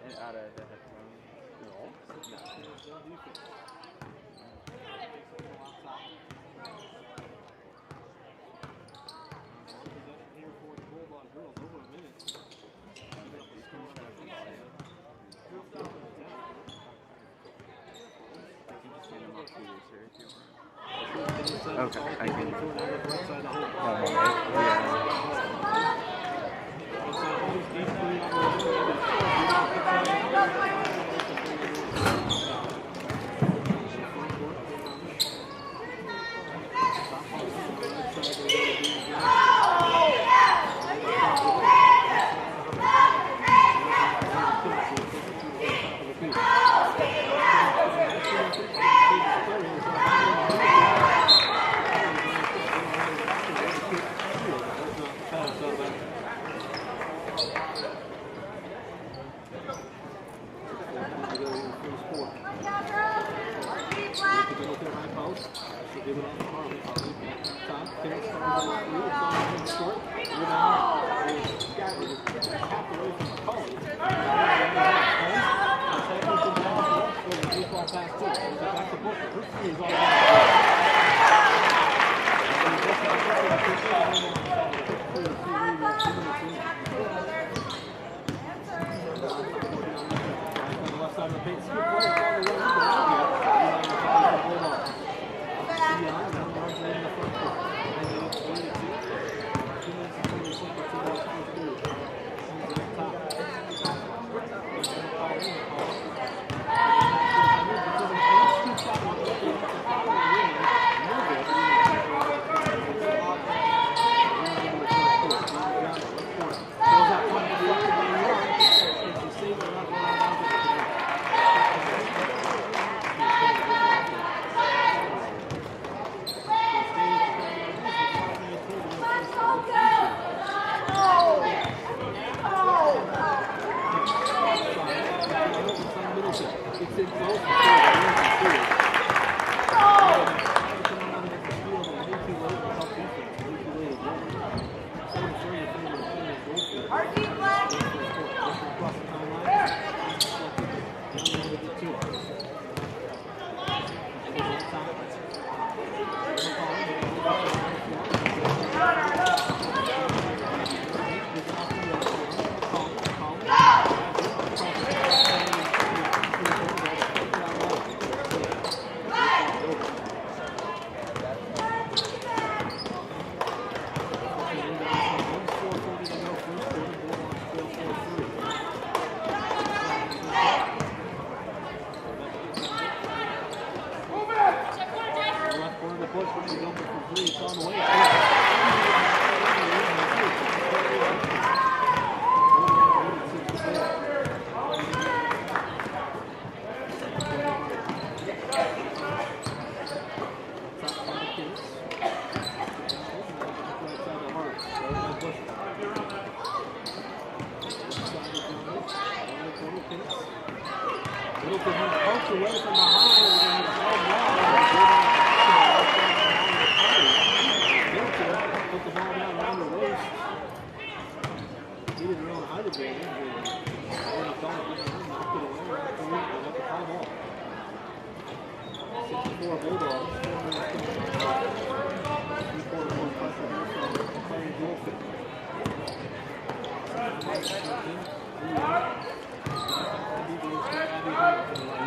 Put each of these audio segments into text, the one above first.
Out of the headphones. Okay, I can.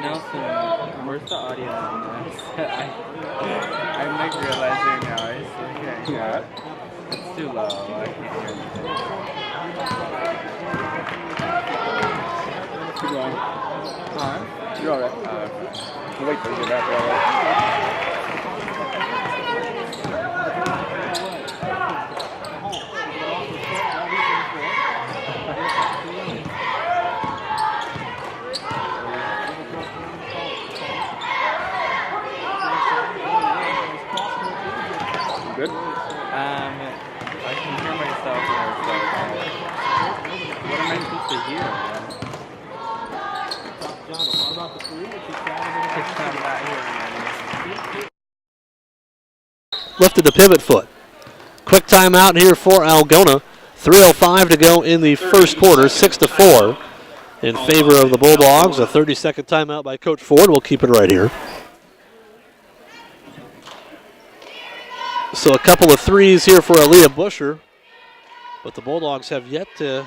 Nelson, where's the audio on this? I'm like realizing now. Okay, yeah. It's too low. I can't hear anything. Keep going. Huh? You're alright. Wait till you get back. Alright. Good? I can hear myself now, so what am I supposed to hear? Lifted the pivot foot. Quick timeout here for Algona. 3:05 to go in the first quarter, 6-4. in favor of the Bulldogs. A 30-second timeout by Coach Ford. We'll keep it right here. So a couple of threes here for Aaliyah Busher, but the Bulldogs have yet to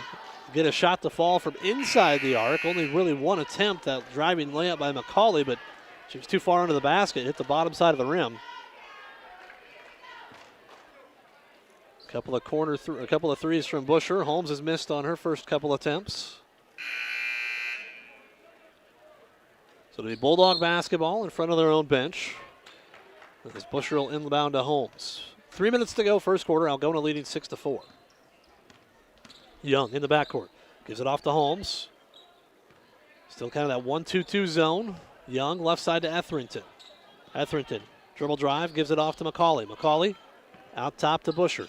get a shot to fall from inside the arc. Only really one attempt, that driving layup by McCauley, but she was too far under the basket, hit the bottom side of the rim. A couple of threes from Busher. Holmes has missed on her first couple attempts. So it'll be Bulldog basketball in front of their own bench. As Busher will inbound to Holmes. 3 minutes to go, first quarter. Algona leading 6-4. Young in the backcourt. Gives it off to Holmes. Still kind of that 1-2-2 zone. Young left side to Etherington. Etherington dribble drive, gives it off to McCauley. McCauley out top to Busher.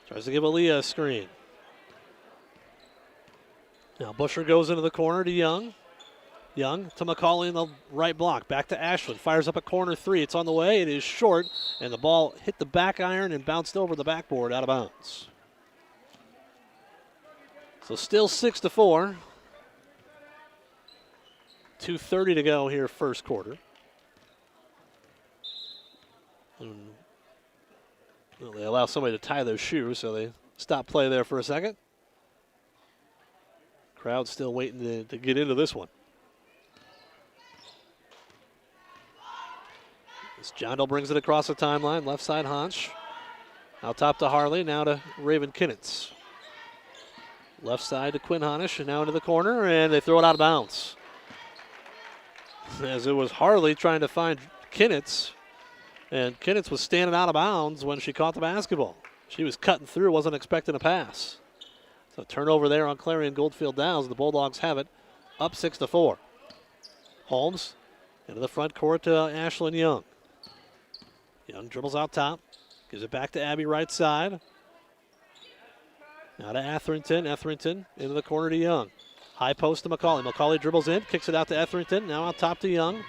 Tries to give Aaliyah a screen. Now Busher goes into the corner to Young. Young to McCauley in the right block. Back to Ashland. Fires up a corner three. It's on the way. It is short. And the ball hit the back iron and bounced over the backboard out of bounds. So still 6-4. 2:30 to go here first quarter. Well, they allow somebody to tie their shoe, so they stop play there for a second. Crowd still waiting to get into this one. As Jondal brings it across the timeline, left side Honch. Out top to Harley, now to Raven Kinnitz. Left side to Quinn Honish, and now into the corner, and they throw it out of bounds. As it was Harley trying to find Kinnitz, and Kinnitz was standing out of bounds when she caught the basketball. She was cutting through, wasn't expecting a pass. So turnover there on Clarion-Goldfield-Dows. The Bulldogs have it, up 6-4. Holmes into the front court to Ashlyn Young. Young dribbles out top, gives it back to Abby right side. Now to Etherington. Etherington into the corner to Young. High post to McCauley. McCauley dribbles in, kicks it out to Etherington. Now out top to Young.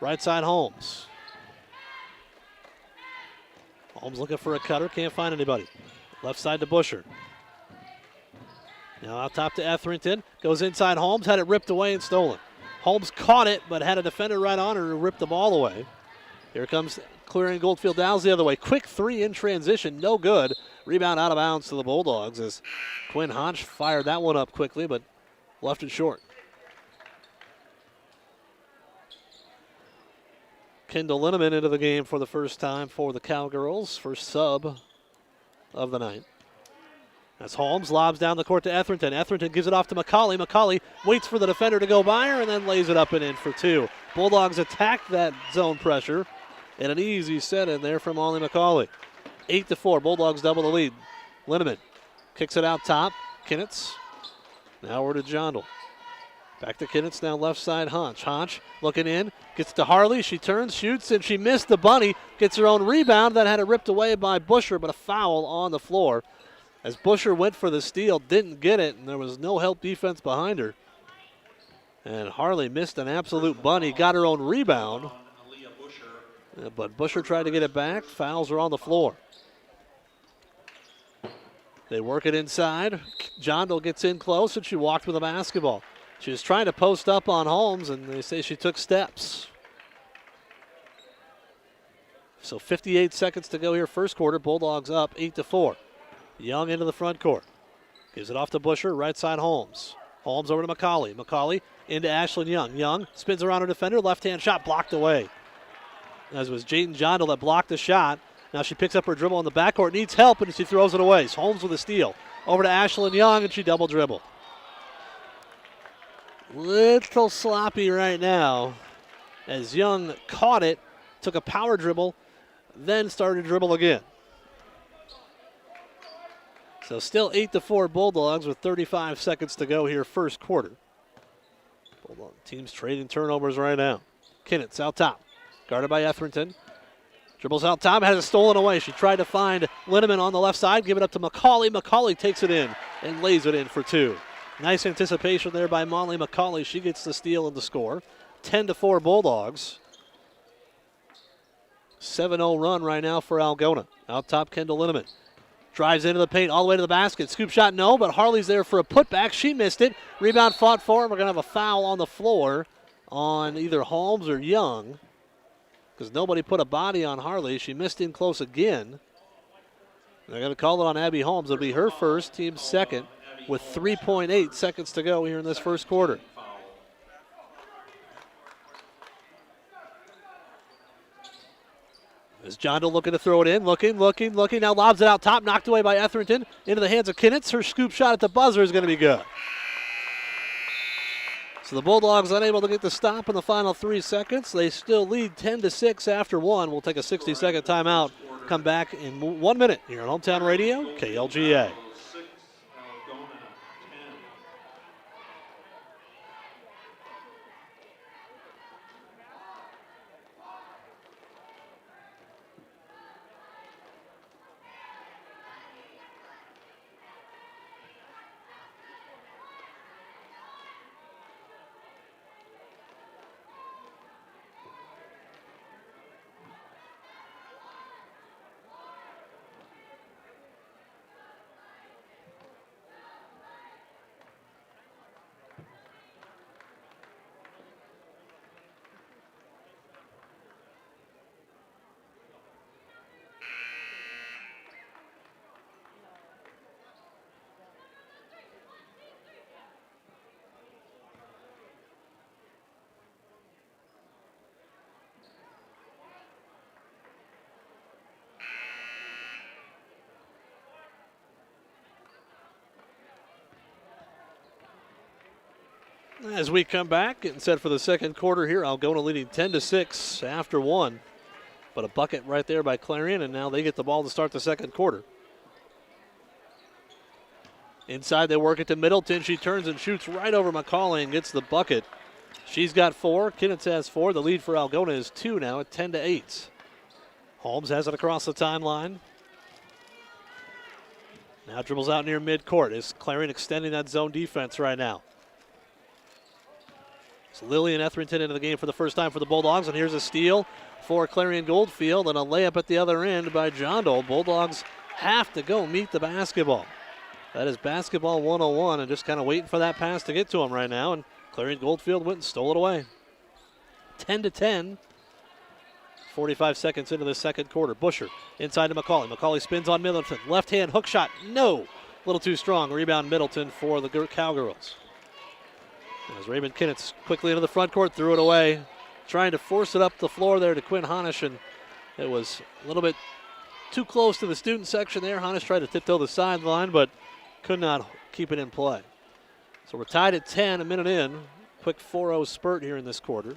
Right side Holmes. Holmes looking for a cutter, can't find anybody. Left side to Busher. Now out top to Etherington. Goes inside Holmes, had it ripped away and stolen. Holmes caught it, but had a defender right on her who ripped the ball away. Here comes Clarion-Goldfield-Dows the other way. Quick three in transition, no good. Rebound out of bounds to the Bulldogs as Quinn Honch fired that one up quickly, but left it short. Kendall Linneman into the game for the first time for the Cowgirls. First sub of the night. As Holmes lobs down the court to Etherington. Etherington gives it off to McCauley. McCauley waits for the defender to go by her and then lays it up and in for two. Bulldogs attack that zone pressure. And an easy set in there from Molly McCauley. 8-4. Bulldogs double the lead. Linneman kicks it out top. Kinnitz. Now we're to Jondal. Back to Kinnitz, now left side Honch. Honch looking in, gets to Harley. She turns, shoots, and she missed the bunny. Gets her own rebound. That had it ripped away by Busher, but a foul on the floor. As Busher went for the steal, didn't get it, and there was no help defense behind her. And Harley missed an absolute bunny, got her own rebound. But Busher tried to get it back. Fouls are on the floor. They work it inside. Jondal gets in close, and she walked with the basketball. She was trying to post up on Holmes, and they say she took steps. So 58 seconds to go here, first quarter. Bulldogs up 8-4. Young into the front court. Gives it off to Busher, right side Holmes. Holmes over to McCauley. McCauley into Ashlyn Young. Young spins around her defender, left-hand shot blocked away. As it was Jayden Jondal that blocked the shot. Now she picks up her dribble on the backcourt, needs help, and she throws it away. So Holmes with a steal. Over to Ashlyn Young, and she double dribbled. Little sloppy right now. As Young caught it, took a power dribble, then started to dribble again. So still 8-4 Bulldogs with 35 seconds to go here first quarter. Bulldog teams trading turnovers right now. Kinnitz out top. Guarded by Etherington. Dribbles out top, has it stolen away. She tried to find Linneman on the left side, give it up to McCauley. McCauley takes it in and lays it in for two. Nice anticipation there by Molly McCauley. She gets the steal and the score. 10-4 Bulldogs. 7-0 run right now for Algona. Out top, Kendall Linneman. Drives into the paint all the way to the basket. Scoop shot, no, but Harley's there for a putback. She missed it. Rebound fought for, and we're going to have a foul on the floor on either Holmes or Young because nobody put a body on Harley. She missed in close again. They're going to call it on Abby Holmes. It'll be her first, team second, with 3.8 seconds to go here in this first quarter. As Jondo looking to throw it in, looking. Now lobs it out top, knocked away by Etherington into the hands of Kinnitz. Her scoop shot at the buzzer is going to be good. So the Bulldogs unable to get the stop in the final 3 seconds. They still lead 10-6 after one. We'll take a 60-second timeout. Come back in 1 minute here on Hometown Radio, KLGA. As we come back, getting set for the second quarter here, Algona leading 10-6 after one. But a bucket right there by Clarion, and now they get the ball to start the second quarter. Inside, they work it to Middleton. She turns and shoots right over McCauley and gets the bucket. She's got 4. Kinnitz has 4. The lead for Algona is 2 now at 10-8. Holmes has it across the timeline. Now dribbles out near midcourt. Is Clarion extending that zone defense right now? So Lillian Etherington into the game for the first time for the Bulldogs, and here's a steal for Clarion-Goldfield and a layup at the other end by Jondo. Bulldogs have to go meet the basketball. That is basketball 101, and just kind of waiting for that pass to get to him right now, and Clarion-Goldfield went and stole it away. 10-10, 45 seconds into the second quarter. Busher inside to McCauley. McCauley spins on Middleton. Left hand hook shot, no. A little too strong. Rebound Middleton for the Cowgirls. As Raymond Kinnitz quickly into the front court, threw it away. Trying to force it up the floor there to Quinn Honish, and it was a little bit too close to the student section there. Honish tried to tiptoe the sideline, but could not keep it in play. So we're tied at 10, a minute in. Quick 4-0 spurt here in this quarter.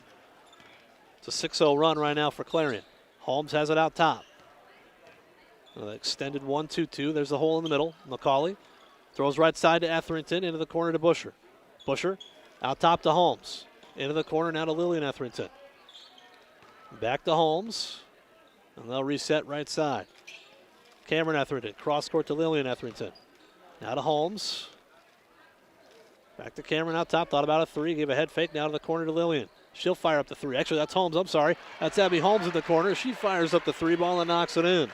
It's a 6-0 run right now for Clarion. Holmes has it out top. Extended 1-2-2. There's the hole in the middle. McCauley throws right side to Etherington, into the corner to Busher. Busher out top to Holmes. Into the corner now to Lillian Etherington. Back to Holmes. And they'll reset right side. Cameron Etherington. Cross court to Lillian Etherington. Now to Holmes. Back to Cameron out top. Thought about a 3. Gave a head fake. Now to the corner to Lillian. She'll fire up the 3. Actually, that's Holmes. I'm sorry. That's Abby Holmes in the corner. She fires up the 3 ball and knocks it in.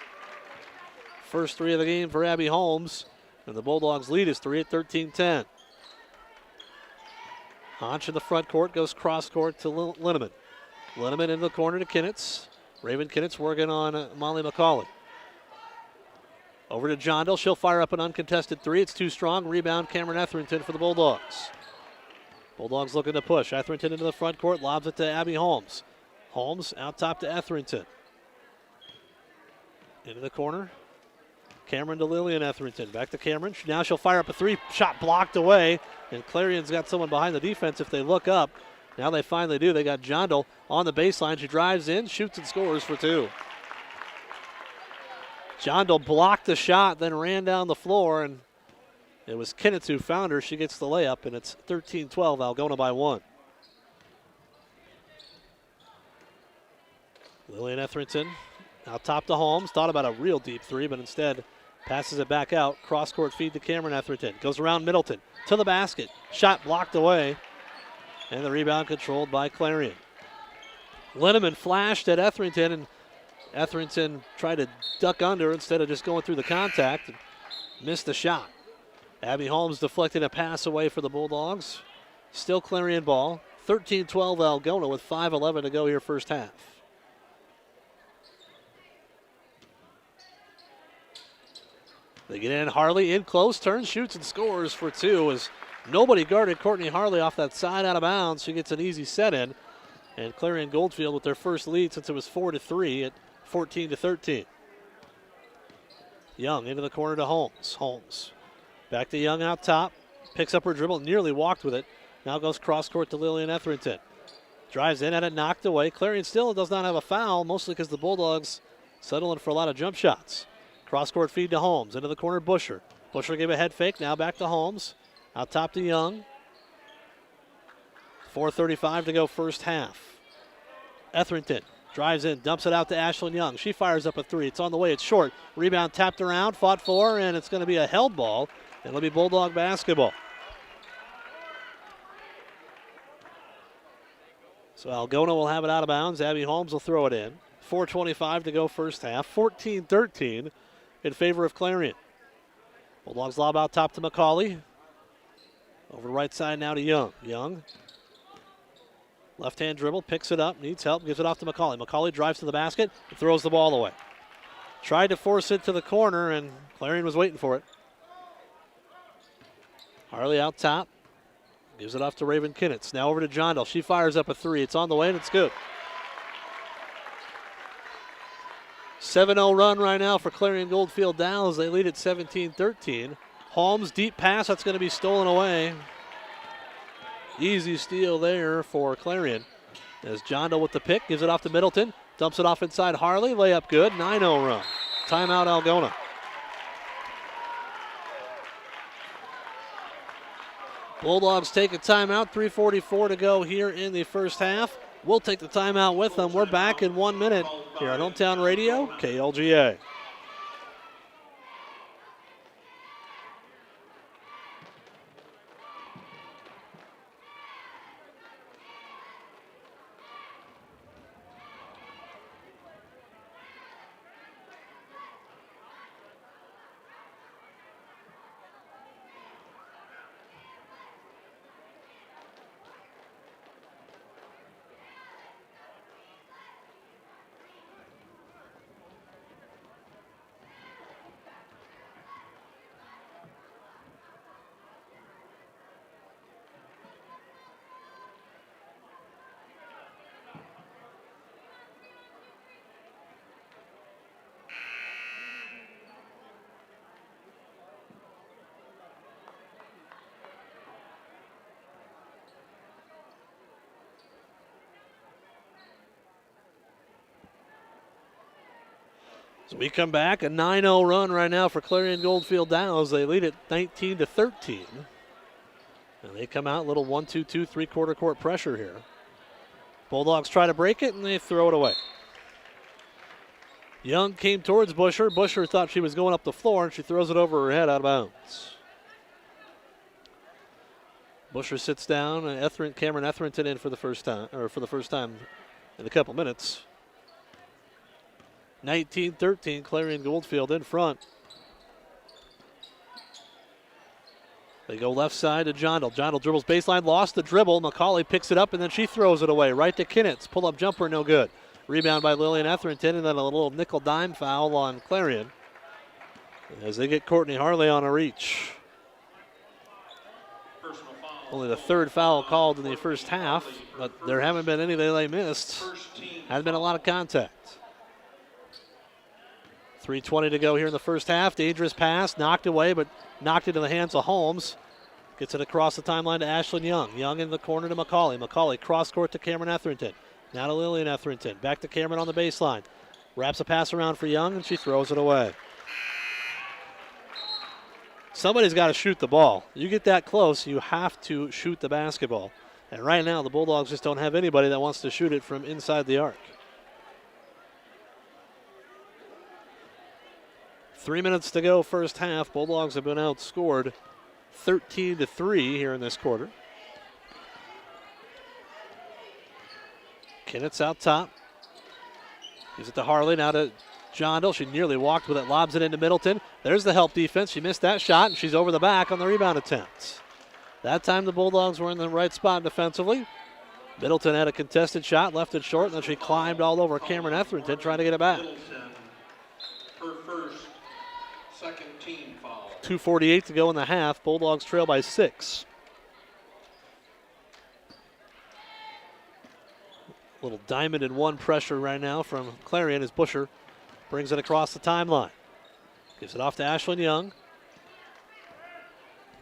First 3 of the game for Abby Holmes. And the Bulldogs lead is 3 at 13-10. Honch in the front court, goes cross court to Linneman. Linneman in the corner to Kinnitz. Raven Kinnitz working on Molly McCauley. Over to Jondo. She'll fire up an uncontested 3. It's too strong. Rebound Cameron Etherington for the Bulldogs. Bulldogs looking to push. Etherington into the front court, lobs it to Abby Holmes. Holmes out top to Etherington. Into the corner. Cameron to Lillian Etherington. Back to Cameron. Now she'll fire up a 3. Shot blocked away. And Clarion's got someone behind the defense if they look up. Now they finally do. They got Jondo on the baseline. She drives in, shoots and scores for 2. Jondo blocked the shot, then ran down the floor, and it was Kinnitz who found her. She gets the layup, and it's 13-12. Algona by 1. Lillian Etherington out top to Holmes. Thought about a real deep 3, but instead passes it back out. Cross-court feed to Cameron Etherington. Goes around Middleton to the basket. Shot blocked away. And the rebound controlled by Clarion. Linneman flashed at Etherington, and Etherington tried to duck under instead of just going through the contact. missed the shot. Abby Holmes deflected a pass away for the Bulldogs. Still Clarion ball. 13-12 Algona with 5:11 to go here first half. They get in. Harley in close, turns, shoots, and scores for two as nobody guarded Courtney Harley off that side out of bounds. She gets an easy set in. And Clarion-Goldfield with their first lead since it was 4-3 at 14-13. Young into the corner to Holmes. Holmes back to Young out top. Picks up her dribble, nearly walked with it. Now goes cross court to Lillian Etherington. Drives in, had it knocked away. Clarion still does not have a foul, mostly because the Bulldogs settling for a lot of jump shots. Cross court feed to Holmes. Into the corner, Busher. Busher gave a head fake, now back to Holmes. Out top to Young. 4:35 to go first half. Etherington drives in, dumps it out to Ashlyn Young. She fires up a three. It's on the way, it's short. Rebound tapped around, fought for, and it's going to be a held ball. It'll be Bulldog basketball. So Algona will have it out of bounds. Abby Holmes will throw it in. 4:25 to go first half. 14-13 in favor of Clarion. Bulldogs lob out top to McCauley. Over the right side now to Young. Young. Left-hand dribble, picks it up, needs help, gives it off to McCauley. McCauley drives to the basket and throws the ball away. Tried to force it to the corner, and Clarion was waiting for it. Harley out top. Gives it off to Raven Kinnitz. Now over to Jondal. She fires up a three. It's on the way, and it's good. 7-0 run right now for Clarion-Goldfield-Dows. They lead at 17-13. Holmes, deep pass. That's going to be stolen away. Easy steal there for Clarion. As Jondal with the pick. Gives it off to Middleton. Dumps it off inside Harley. Layup good. 9-0 run. Timeout Algona. Bulldogs take a timeout. 3:44 to go here in the first half. We'll take the timeout with them. We're back in 1 minute here on Hometown Radio, KLGA. So we come back, a 9-0 run right now for Clarion-Goldfield-Dows. They lead it 19-13. And they come out a little 1-2-2 three-quarter court pressure here. Bulldogs try to break it, and they throw it away. Young came towards Busher. Busher thought she was going up the floor, and she throws it over her head out of bounds. Busher sits down, and Cameron Etherington in for the first time in a couple minutes. 19-13, Clarion-Goldfield in front. They go left side to Jondal. Jondal dribbles baseline, lost the dribble. McCauley picks it up, and then she throws it away. Right to Kinnitz. Pull-up jumper, no good. Rebound by Lillian Etherington, and then a little nickel dime foul on Clarion as they get Courtney Harley on a reach. Only the third foul called in the first half, but there haven't been any that they missed. Hasn't been a lot of contact. 3:20 to go here in the first half. Dangerous pass, knocked away, but knocked into the hands of Holmes. Gets it across the timeline to Ashlyn Young. Young in the corner to McCauley. McCauley cross court to Cameron Etherington. Now to Lillian Etherington. Back to Cameron on the baseline. Wraps a pass around for Young, and she throws it away. Somebody's got to shoot the ball. You get that close, you have to shoot the basketball. And right now, the Bulldogs just don't have anybody that wants to shoot it from inside the arc. 3 minutes to go first half. Bulldogs have been outscored 13-3 here in this quarter. Kinnitz out top. Gives it to Harley, now to Jondal. She nearly walked with it, lobs it into Middleton. There's the help defense. She missed that shot, and she's over the back on the rebound attempt. That time the Bulldogs were in the right spot defensively. Middleton had a contested shot, left it short, and then she climbed all over Cameron Etherington trying to get it back. Her first, second team foul. 2:48 to go in the half. Bulldogs trail by 6. Little diamond in one pressure right now from Clarion as Busher brings it across the timeline. Gives it off to Ashlyn Young.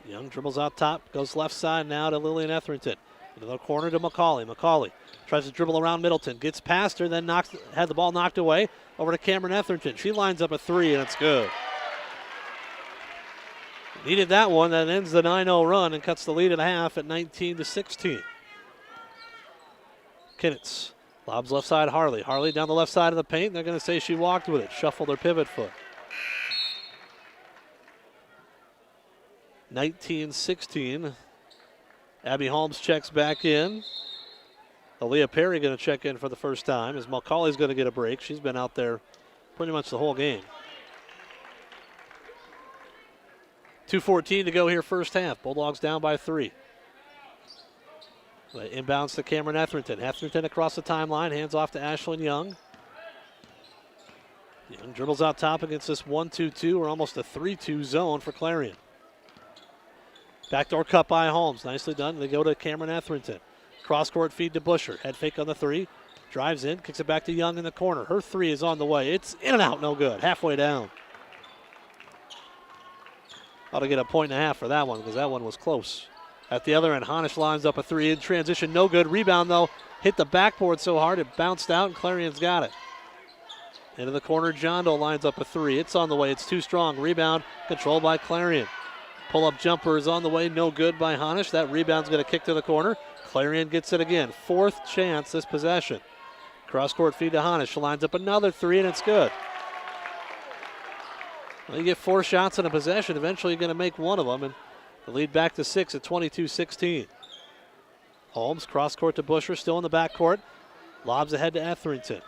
Young dribbles out top, goes left side now to Lillian Etherington. Into the corner to McCauley. McCauley tries to dribble around Middleton, gets past her, then had the ball knocked away over to Cameron Etherington. She lines up a 3, and it's good. Needed that one. That ends the 9-0 run and cuts the lead at half at 19-16. Kinnitz lobs left side Harley. Harley down the left side of the paint. They're going to say she walked with it. Shuffled her pivot foot. 19-16. Abby Holmes checks back in. Aaliyah Perry going to check in for the first time as McCauley's going to get a break. She's been out there pretty much the whole game. 2:14 to go here first half. Bulldogs down by 3. Inbounds to Cameron Etherington. Etherington across the timeline, hands off to Ashlyn Young. Young dribbles out top against this 1-2-2 or almost a 3-2 zone for Clarion. Backdoor cut by Holmes. Nicely done. They go to Cameron Etherington. Cross-court feed to Busher. Head fake on the 3. Drives in, kicks it back to Young in the corner. Her 3 is on the way. It's in and out, no good. Halfway down. Ought to get a 1.5 for that one because that one was close. At the other end, Honish lines up a 3 in transition. No good. Rebound, though. Hit the backboard so hard it bounced out, and Clarion's got it. Into the corner, John Doe lines up a 3. It's on the way. It's too strong. Rebound controlled by Clarion. Pull-up jumper is on the way. No good by Honish. That rebound's going to kick to the corner. Clarion gets it again. 4th chance this possession. Cross-court feed to Honish. She lines up another 3, and it's good. Well, you get 4 shots in a possession. Eventually you're going to make one of them, and the lead back to 6 at 22-16. Holmes, cross-court to Busher, still in the backcourt. Lobs ahead to Etherington.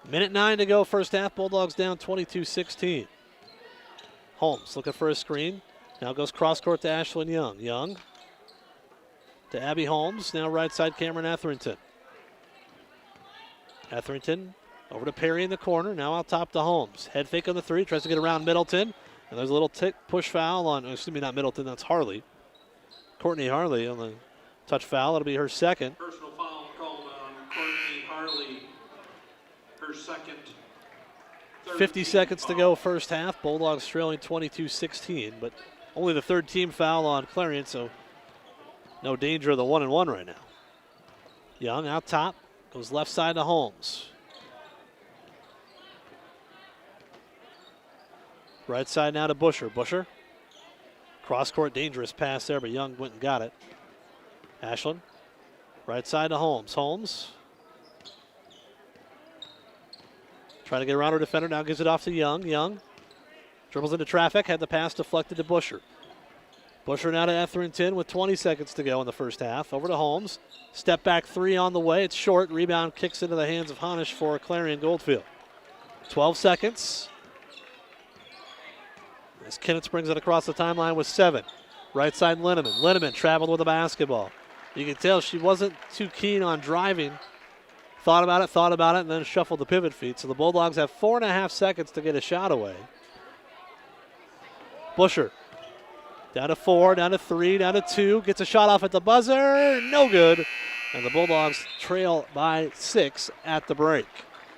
Minute 9 to go first half. Bulldogs down 22-16. Holmes looking for a screen. Now goes cross-court to Ashlyn Young. Young to Abby Holmes. Now right side Cameron Etherington. Etherington over to Perry in the corner. Now out top to Holmes. Head fake on the 3. Tries to get around Middleton. And there's a little push foul on, excuse me, not Middleton, that's Harley. Courtney Harley on the touch foul. That'll be her second. Personal foul called on Courtney Harley. Her second. 50 seconds to go first half. Bulldogs trailing 22-16, but only the 3rd team foul on Clarion, so no danger of the 1-and-1 right now. Young out top, goes left side to Holmes. Right side now to Busher. Busher. Cross-court dangerous pass there, but Young went and got it. Ashlyn. Right side to Holmes. Holmes. Trying to get around her defender. Now gives it off to Young. Young. Dribbles into traffic. Had the pass deflected to Busher. Busher now to Etherington with 20 seconds to go in the first half. Over to Holmes. Step back 3 on the way. It's short. Rebound kicks into the hands of Honish for Clarion-Goldfield. 12 seconds. As Kinnitz brings it across the timeline with 7. Right side Linneman. Linneman traveled with the basketball. You can tell she wasn't too keen on driving. Thought about it, and then shuffled the pivot feet. So the Bulldogs have 4.5 seconds to get a shot away. Busher. Down to 4, down to 3, down to 2. Gets a shot off at the buzzer. No good. And the Bulldogs trail by 6 at the break.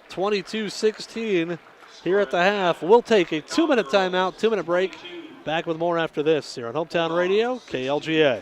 22-16. Here at the half. We'll take a 2-minute timeout, 2-minute break. Back with more after this here on Hometown Radio, KLGA.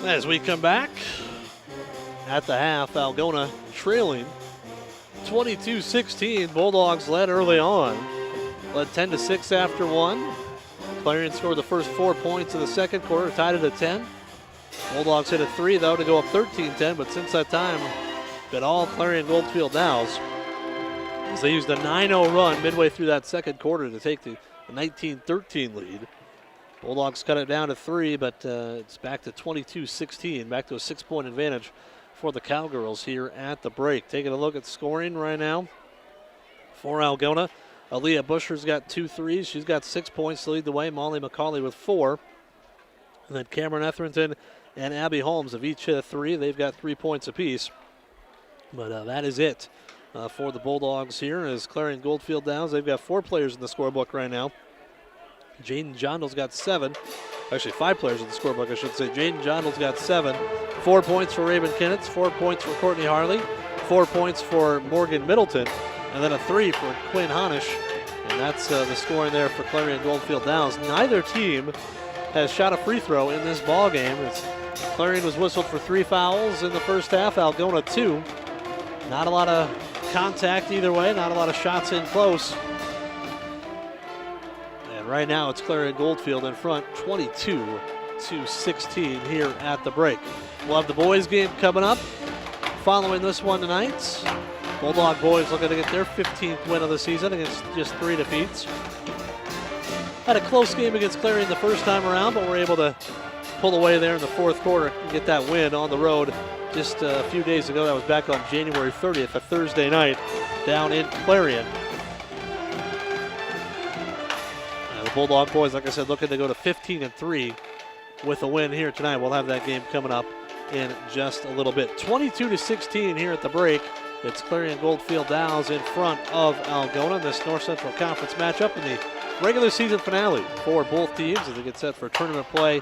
As we come back at the half, Algona trailing 22-16. Bulldogs led early on. Led 10-6 after one. Clarion scored the first 4 points of the second quarter, tied it at 10. Bulldogs hit a 3, though, to go up 13-10, but since that time, been all Clarion-Goldfield-Dows. As they used a 9-0 run midway through that second quarter to take the 19-13 lead. Bulldogs cut it down to 3, but it's back to 22-16, back to a 6-point advantage for the Cowgirls here at the break. Taking a look at scoring right now for Algona. Aaliyah Busher's got 2 threes. She's got 6 points to lead the way. Molly McCauley with 4. And then Cameron Etherington and Abby Holmes have each hit a 3. They've got 3 points apiece. But that is it for the Bulldogs here. As Clarion-Goldfield-Dows, they've got 4 players in the scorebook right now. Jaden Jondal's got 7. Actually, 5 players in the scorebook, I should say. Jaden Jondal's got 7. 4 points for Raven Kinnitz, 4 points for Courtney Harley, 4 points for Morgan Middleton, and then a 3 for Quinn Honish. And that's the scoring there for Clarion-Goldfield-Downs. Neither team has shot a free throw in this ball game. Clarion was whistled for 3 fouls in the first half, Algona 2. Not a lot of contact either way, not a lot of shots in close. And right now it's Clarion-Goldfield in front, 22-16 here at the break. We'll have the boys game coming up following this one tonight. Bulldog boys looking to get their 15th win of the season against just 3 defeats. Had a close game against Clarion the first time around, but were able to pull away there in the fourth quarter and get that win on the road just a few days ago. That was back on January 30th, a Thursday night, down in Clarion. The Bulldog boys, like I said, looking to go to 15-3 with a win here tonight. We'll have that game coming up in just a little bit. 22-16 here at the break. It's Clarion-Goldfield-Dows in front of Algona. This North Central Conference matchup in the regular season finale for both teams as they get set for tournament play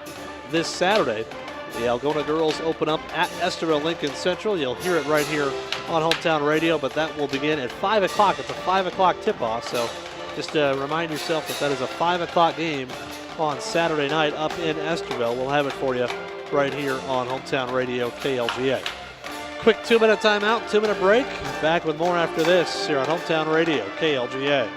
this Saturday. The Algona girls open up at Esterville Lincoln Central. You'll hear it right here on Hometown Radio, but that will begin at 5 o'clock. It's a 5 o'clock tip-off, so just remind yourself that is a 5 o'clock game on Saturday night up in Esterville. We'll have it for you right here on Hometown Radio KLGA. Quick 2-minute timeout, 2-minute break. Back with more after this here on Hometown Radio KLGA.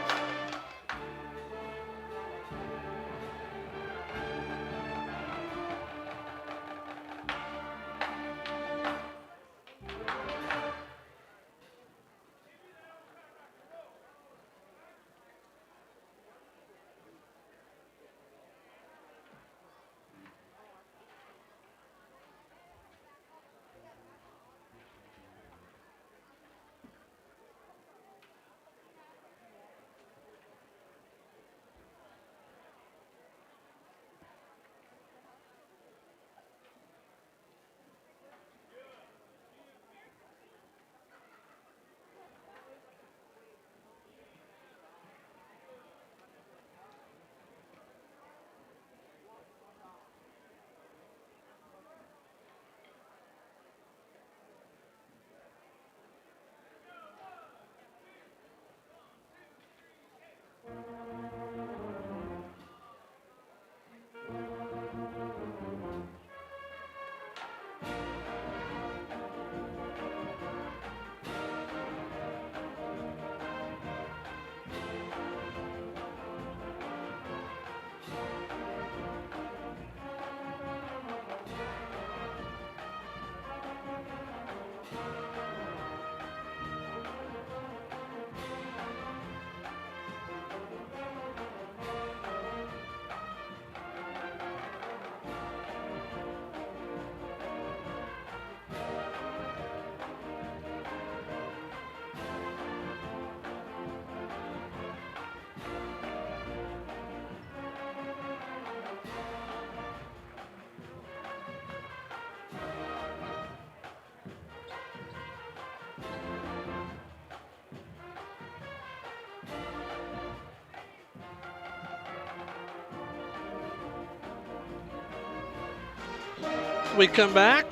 We come back,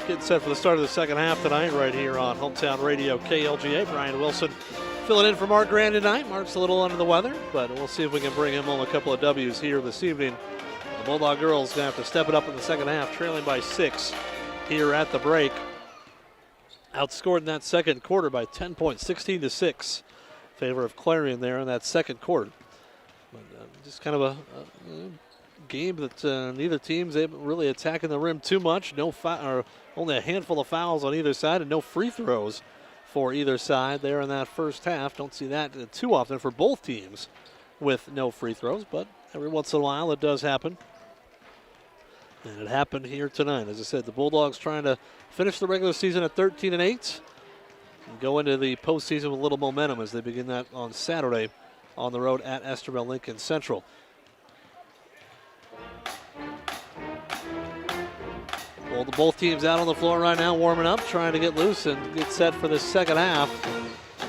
getting set for the start of the second half tonight right here on Hometown Radio KLGA. Brian Wilson filling in for Mark Grand tonight. Mark's a little under the weather, but we'll see if we can bring him home a couple of W's here this evening. Bulldog girls going to have to step it up in the second half, trailing by 6 here at the break. Outscored in that second quarter by 10 points, 16-6. Favor of Clarion there in that second quarter. But, just kind of a game that neither team's able really attacking the rim too much. No or only a handful of fouls on either side and no free throws for either side there in that first half. Don't see that too often for both teams with no free throws, but every once in a while it does happen. And it happened here tonight. As I said, the Bulldogs trying to finish the regular season at 13-8 and go into the postseason with a little momentum as they begin that on Saturday on the road at Esterville Lincoln Central. Well, both teams out on the floor right now warming up, trying to get loose and get set for the second half. Like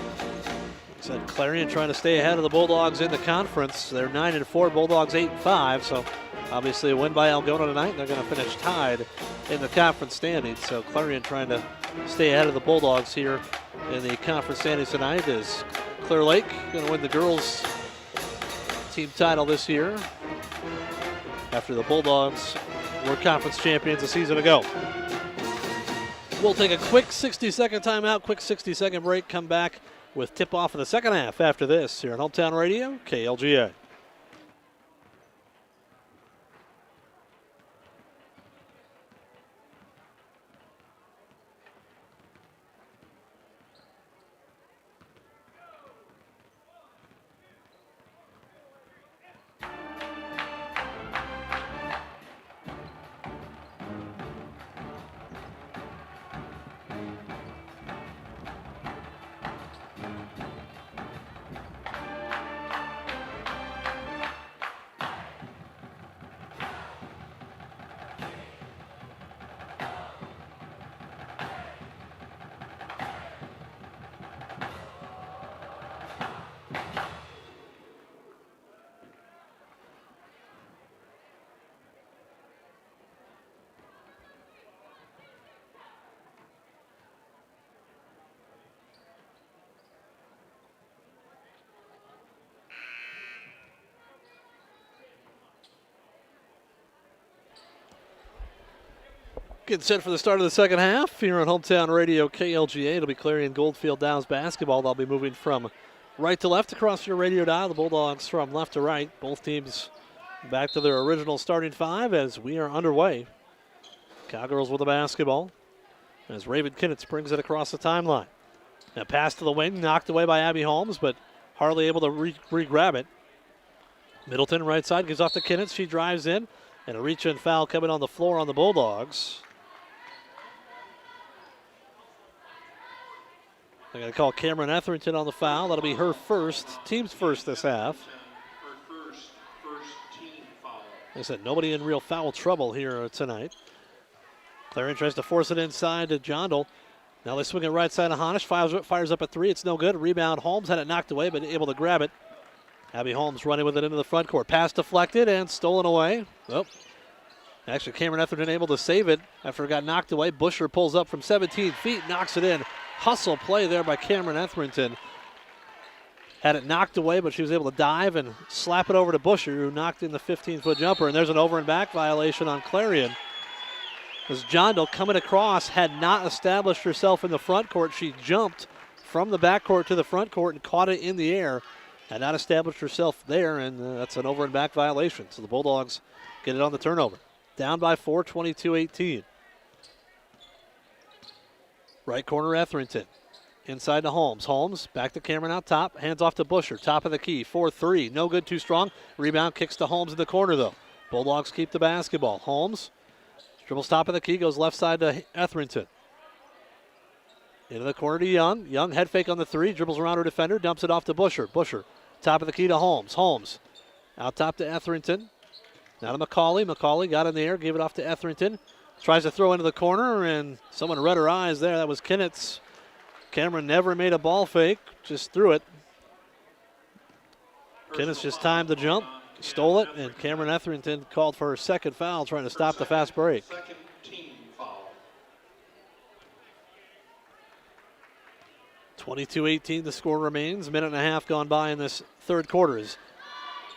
I said, Clarion trying to stay ahead of the Bulldogs in the conference. They're 9-4, Bulldogs 8-5, so obviously a win by Algona tonight. They're going to finish tied in the conference standings. So Clarion trying to stay ahead of the Bulldogs here in the conference standings tonight as Clear Lake going to win the girls team title this year after the Bulldogs were conference champions a season ago. We'll take a quick 60-second timeout, quick 60-second break, come back with tip-off of the second half after this here on Hometown Radio, KLGA. Getting set for the start of the second half here on Hometown Radio KLGA. It'll be Clarion-Goldfield-Dows basketball. They'll be moving from right to left across your radio dial. The Bulldogs from left to right. Both teams back to their original starting five as we are underway. Cowgirls with the basketball as Raven Kinnitz brings it across the timeline. Now pass to the wing, knocked away by Abby Holmes, but hardly able to re-grab it. Middleton right side gives off to Kinnitz. She drives in, and a reach-in foul coming on the floor on the Bulldogs. They're going to call Cameron Etherington on the foul. That'll be her first, team's first this half. Her first team foul. Like I said, nobody in real foul trouble here tonight. Clarion tries to force it inside to Jondal. Now they swing it right side of Honish. Fires up a three. It's no good. Rebound. Holmes had it knocked away, but able to grab it. Abby Holmes running with it into the front court. Pass deflected and stolen away. Oh. Actually, Cameron Etherington able to save it after it got knocked away. Busher pulls up from 17 feet, knocks it in. Hustle play there by Cameron Etherington. Had it knocked away, but she was able to dive and slap it over to Busher, who knocked in the 15-foot jumper. And there's an over and back violation on Clarion. As Jondal coming across had not established herself in the front court. She jumped from the back court to the front court and caught it in the air. Had not established herself there, and that's an over and back violation. So the Bulldogs get it on the turnover. Down by 4, 22-18. Right corner Etherington. Inside to Holmes. Holmes back to Cameron out top. Hands off to Busher. Top of the key. 4-3. No good, too strong. Rebound kicks to Holmes in the corner, though. Bulldogs keep the basketball. Holmes dribbles top of the key. Goes left side to Etherington. Into the corner to Young. Young head fake on the three. Dribbles around her defender. Dumps it off to Busher. Busher top of the key to Holmes. Holmes out top to Etherington. Now to McCauley. McCauley got in the air. Gave it off to Etherington. Tries to throw into the corner, and someone read her eyes there. That was Kinnitz. Cameron never made a ball fake, just threw it. Kinnitz just timed the jump, stole it, and Cameron Etherington called for her second foul, trying to stop the fast break. Second team foul. 22-18 the score remains. Minute and a half gone by in this third quarter. As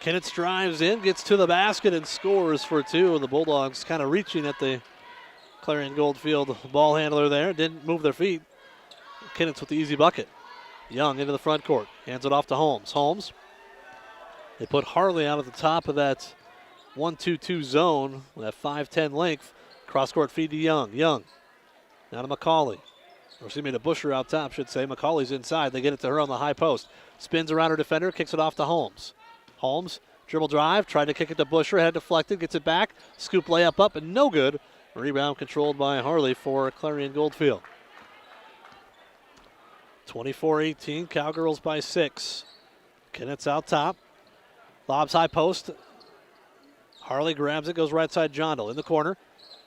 Kenneth drives in, gets to the basket, and scores for two. The Bulldogs kind of reaching at the Clarion-Goldfield ball handler there. Didn't move their feet. Kenneth with the easy bucket. Young into the front court. Hands it off to Holmes. Holmes. They put Harley out at the top of that 1-2-2 zone, that 5'10 length. Cross-court feed to Young. Young. Now to McCauley. Or excuse me, to Busher out top, should say. McCauley's inside. They get it to her on the high post. Spins around her defender, kicks it off to Holmes. Holmes, dribble drive, tried to kick it to Busher, head deflected, gets it back. Scoop layup up, and no good. Rebound controlled by Harley for Clarion-Goldfield. 24-18, Cowgirls by 6. Kennett's out top. Lobs high post. Harley grabs it, goes right side Jondal in the corner.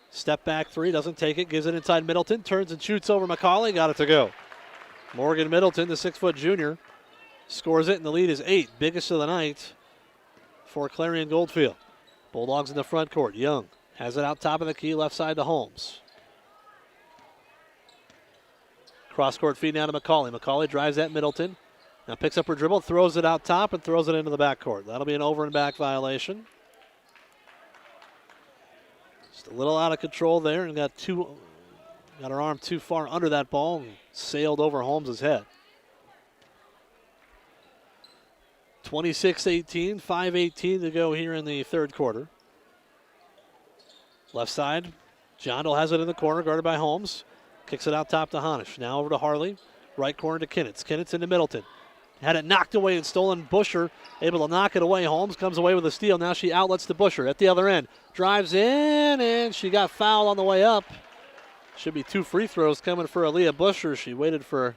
Step back three, doesn't take it, gives it inside Middleton, turns and shoots over McCauley, got it to go. Morgan Middleton, the 6-foot junior, scores it, and the lead is 8, biggest of the night for Clarion-Goldfield. Bulldogs in the front court. Young has it out top of the key, left side to Holmes. Cross-court feed now to McCauley. McCauley drives at Middleton. Now picks up her dribble, throws it out top, and throws it into the backcourt. That'll be an over and back violation. Just a little out of control there, and got her arm too far under that ball and sailed over Holmes' head. 26-18, 5:18 to go here in the third quarter. Left side, Jondal has it in the corner, guarded by Holmes. Kicks it out top to Honish. Now over to Harley. Right corner to Kinnitz. Kinnitz into Middleton. Had it knocked away and stolen. Busher able to knock it away. Holmes comes away with a steal. Now she outlets to Busher at the other end. Drives in, and she got fouled on the way up. Should be 2 free throws coming for Aaliyah Busher. She waited for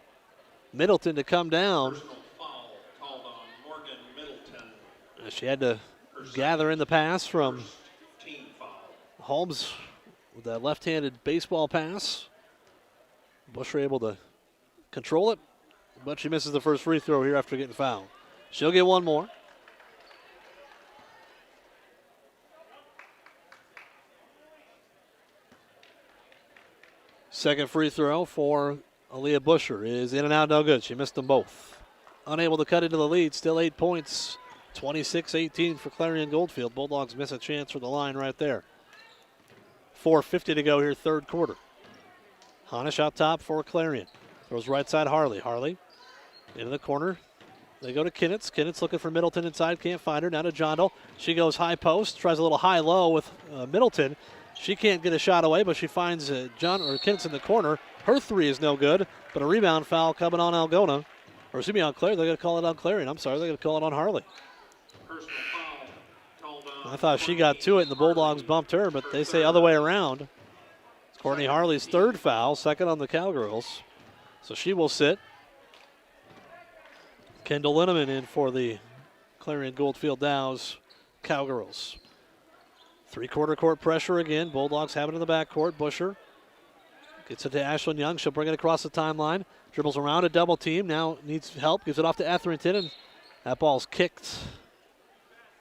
Middleton to come down. Personal foul called on Morgan Middleton. She had to gather in the pass from First team foul. Holmes with that left-handed baseball pass. Busher able to control it, but she misses the first free throw here after getting fouled. She'll get one more. Second free throw for Aaliyah Busher is in and out, no good. She missed them both. Unable to cut into the lead, still 8 points. 26-18 for Clarion-Goldfield. Bulldogs miss a chance for the line right there. 4:50 to go here, third quarter. Honish out top for Clarion. Throws right side Harley. Harley into the corner. They go to Kinnitz. Kinnitz looking for Middleton inside. Can't find her. Now to Jondal. She goes high post. Tries a little high-low with Middleton. She can't get a shot away, but she finds Kinnitz in the corner. Her three is no good, but a rebound foul coming on Algona. Or excuse me, on Clarion. They're going to call it on Clarion. I'm sorry. They're going to call it on Harley. Personal foul called on. I thought she got to it, and the Bulldogs bumped her, but they say other way around. Courtney Harley's third foul, second on the Cowgirls. So she will sit. Kendall Linneman in for the Clarion-Goldfield-Dows Cowgirls. Three-quarter court pressure again. Bulldogs have it in the backcourt. Busher gets it to Ashlyn Young. She'll bring it across the timeline. Dribbles around a double team. Now needs help. Gives it off to Etherington, and that ball's kicked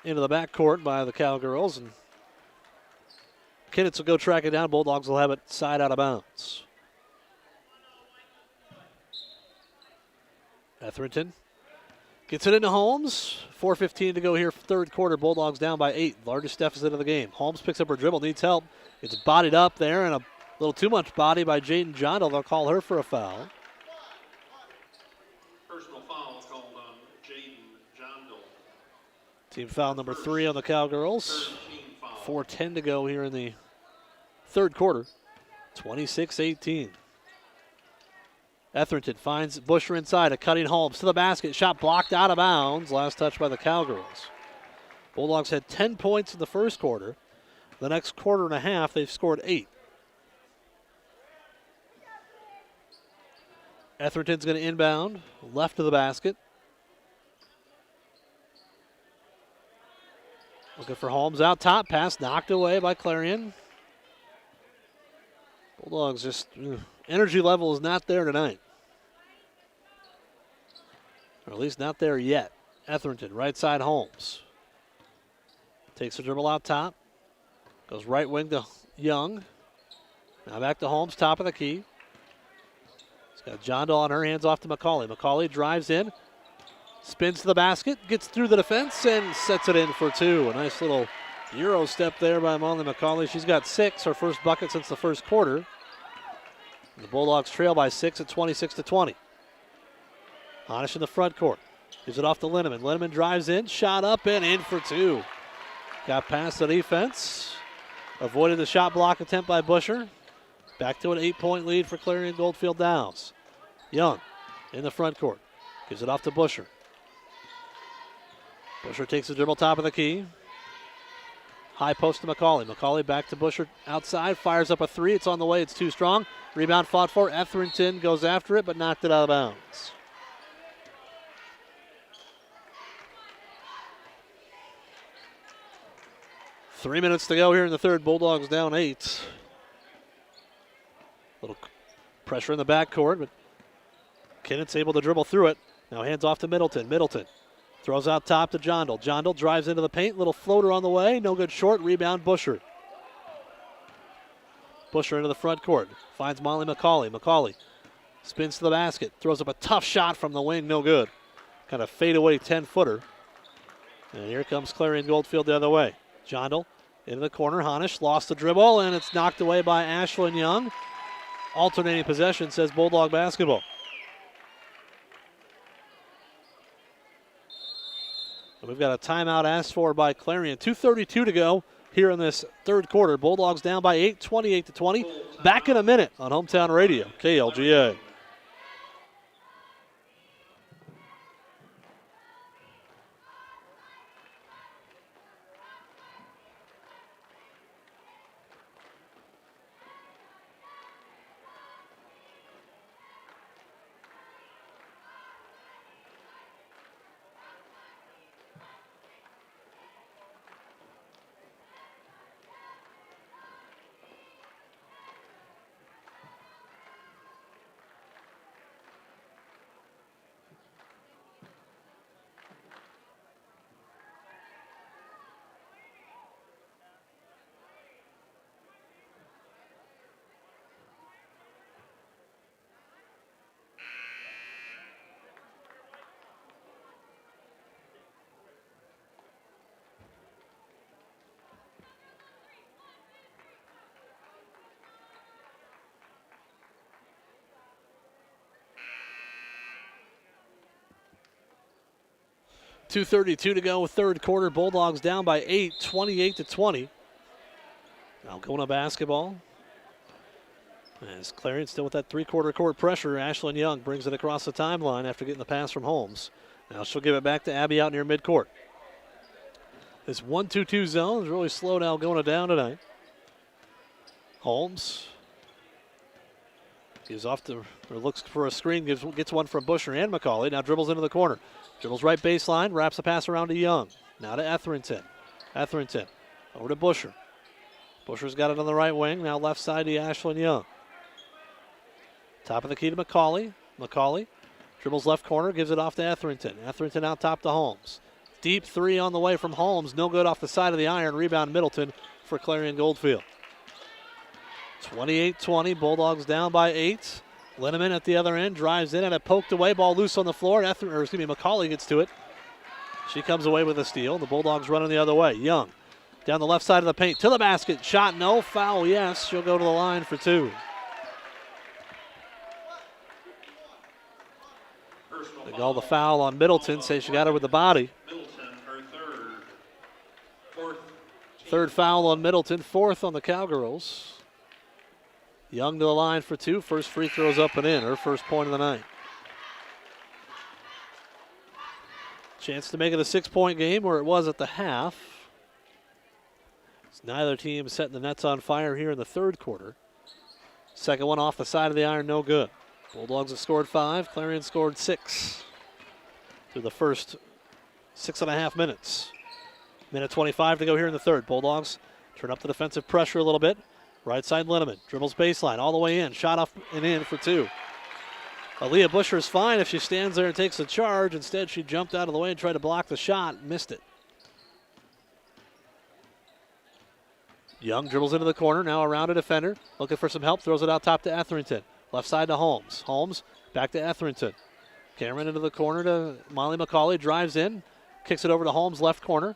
into the backcourt by the Cowgirls. And Kinnitz will go track it down. Bulldogs will have it side out of bounds. Etherington gets it into Holmes. 4:15 to go here, third quarter. Bulldogs down by 8. Largest deficit of the game. Holmes picks up her dribble, needs help. It's bodied up there, and a little too much body by Jaden Jondal. They'll call her for a foul. Personal foul called on Jaden Jondal. Team foul number 3 on the Cowgirls. 13 foul. 4:10 to go here in the third quarter. 26-18. Etherington finds Busher inside, a cutting Holmes to the basket. Shot blocked out of bounds. Last touch by the Cowgirls. Bulldogs had 10 points in the first quarter. The next quarter and a half, they've scored 8. Etherington's going to inbound, left of the basket. Looking for Holmes out top. Pass knocked away by Clarion. Bulldogs just, energy level is not there tonight. Or at least not there yet. Etherington, right side Holmes. Takes the dribble out top. Goes right wing to Young. Now back to Holmes, top of the key. She's got Jondal on her, hands off to McCauley. McCauley drives in. Spins to the basket, gets through the defense, and sets it in for two. A nice little Euro step there by Molly McCauley. She's got 6, her first bucket since the first quarter. The Bulldogs trail by 6 at 26-20. Honish in the front court. Gives it off to Linneman. Linneman drives in, shot up and in for two. Got past the defense. Avoided the shot block attempt by Busher. Back to an 8-point lead for Clarion-Goldfield-Dows. Young in the front court. Gives it off to Busher. Busher takes the dribble top of the key. High post to McCauley. McCauley back to Busher outside. Fires up a three. It's on the way. It's too strong. Rebound fought for. Etherington goes after it but knocked it out of bounds. Three minutes to go here in the third. Bulldogs down 8. Little pressure in the backcourt, but Kennett's able to dribble through it. Now hands off to Middleton. Middleton throws out top to Jondal. Jondal drives into the paint. Little floater on the way. No good short. Rebound Busher. Busher into the front court. Finds Molly McCauley. McCauley spins to the basket. Throws up a tough shot from the wing. No good. Kind of fadeaway 10-footer. And here comes Clarion-Goldfield the other way. Jondal into the corner. Honish lost the dribble, and it's knocked away by Ashlyn Young. Alternating possession, says Bulldog basketball. And we've got a timeout asked for by Clarion. 2:32 to go here in this third quarter. Bulldogs down by 8, 28-20. Back in a minute on Hometown Radio, KLGA. .232 to go, third quarter. Bulldogs down by 8, 28-20. Algona basketball. As Clarion still with that three-quarter court pressure, Ashlyn Young brings it across the timeline after getting the pass from Holmes. Now she'll give it back to Abby out near midcourt. This 1-2-2 zone has really slowed Algona down tonight. Holmes gives off to, or looks for a screen, gets one from Busher and McCauley. Now dribbles into the corner. Dribbles right baseline, wraps the pass around to Young. Now to Etherington. Etherington over to Busher. Busher's got it on the right wing. Now left side to Ashlyn Young. Top of the key to McCauley. McCauley dribbles left corner, gives it off to Etherington. Etherington out top to Holmes. Deep three on the way from Holmes. No good off the side of the iron. Rebound Middleton for Clarion-Goldfield. 28-20. Bulldogs down by 8. Linneman at the other end drives in and it poked away. Ball loose on the floor. McCauley gets to it. She comes away with a steal. The Bulldogs running the other way. Young down the left side of the paint to the basket. Shot no. Foul yes. She'll go to the line for 2. They call the foul on Middleton. Say she got her with the body. Third foul on Middleton. Fourth on the Cowgirls. Young to the line for 2. First free throw's up and in. Her first point of the night. Chance to make it a 6-point game where it was at the half. It's neither team setting the nets on fire here in the third quarter. Second one off the side of the iron, no good. Bulldogs have scored 5. Clarion scored 6 through the first 6.5 minutes. Minute 25 to go here in the third. Bulldogs turn up the defensive pressure a little bit. Right side Linneman, dribbles baseline, all the way in. Shot off and in for 2. Aaliyah Busher's fine if she stands there and takes a charge. Instead, she jumped out of the way and tried to block the shot, missed it. Young dribbles into the corner, now around a defender. Looking for some help, throws it out top to Etherington. Left side to Holmes. Holmes back to Etherington. Cameron into the corner to Molly McCauley. Drives in. Kicks it over to Holmes, left corner.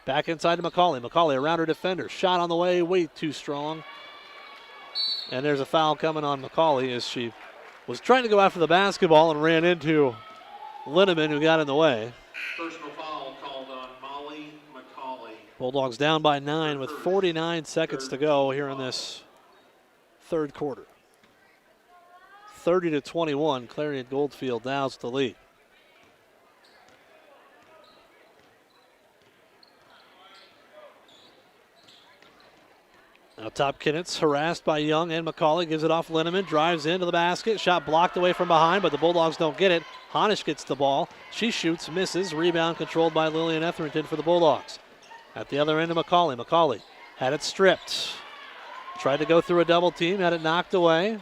Back inside to McCauley. McCauley around her defender. Shot on the way, way too strong. And there's a foul coming on McCauley as she was trying to go after the basketball and ran into Linneman, who got in the way. Personal foul called on Molly McCauley. Bulldogs down by 9 with 49 seconds to go here in this third quarter. 30-21, Clarion-Goldfield-Dows with the lead. Now top Kinnitz harassed by Young and McCauley, gives it off Linneman, drives into the basket, shot blocked away from behind, but the Bulldogs don't get it. Honish gets the ball, she shoots, misses, rebound controlled by Lillian Etherington for the Bulldogs. At the other end of McCauley, McCauley had it stripped. Tried to go through a double team, had it knocked away.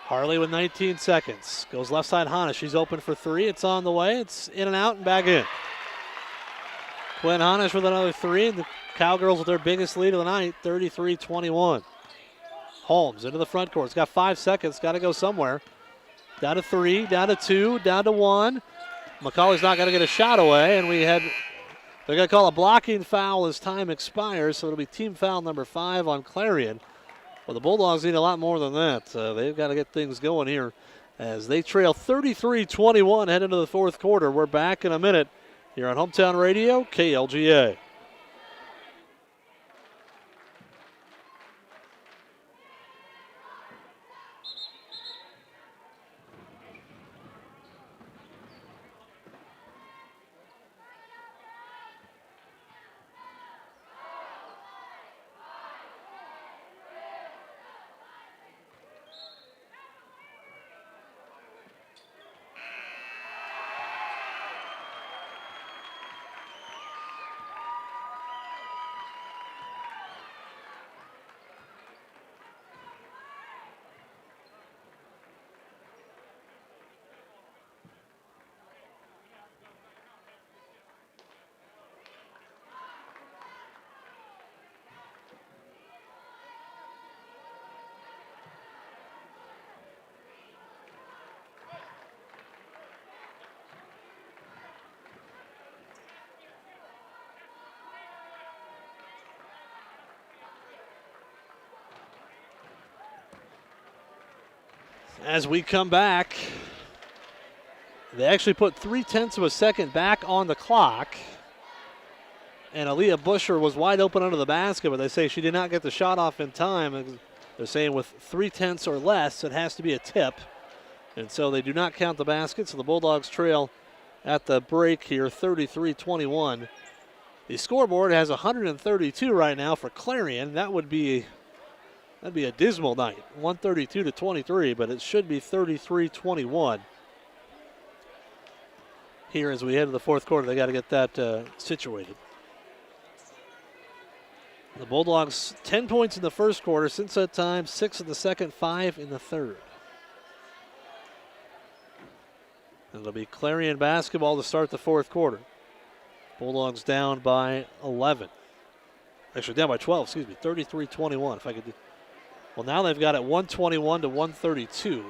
Harley with 19 seconds, goes left side Honish, she's open for three, it's on the way, it's in and out and back in. Quinn Honish with another three, and the Cowgirls with their biggest lead of the night, 33-21. Holmes into the front court. It's got 5 seconds. Got to go somewhere. Down to 3, down to 2, down to 1. McCauley's not going to get a shot away, and they're going to call a blocking foul as time expires, so it'll be team foul number 5 on Clarion. Well, the Bulldogs need a lot more than that. They've got to get things going here as they trail 33-21 heading into the fourth quarter. We're back in a minute here on Hometown Radio, KLGA. As we come back, they actually put 0.3 of a second back on the clock. And Aaliyah Busher was wide open under the basket, but they say she did not get the shot off in time. They're saying with 0.3 or less, it has to be a tip. And so they do not count the basket, so the Bulldogs trail at the break here, 33-21. The scoreboard has 132 right now for Clarion. That'd be a dismal night, 132-23, but it should be 33-21. Here as we head to the fourth quarter, they got to get that situated. The Bulldogs 10 points in the first quarter. Since that time, 6 in the second, 5 in the third. And it'll be Clarion basketball to start the fourth quarter. Bulldogs down by 11. Actually, down by 12, 33-21 if I could do. Well, now they've got it 121-132.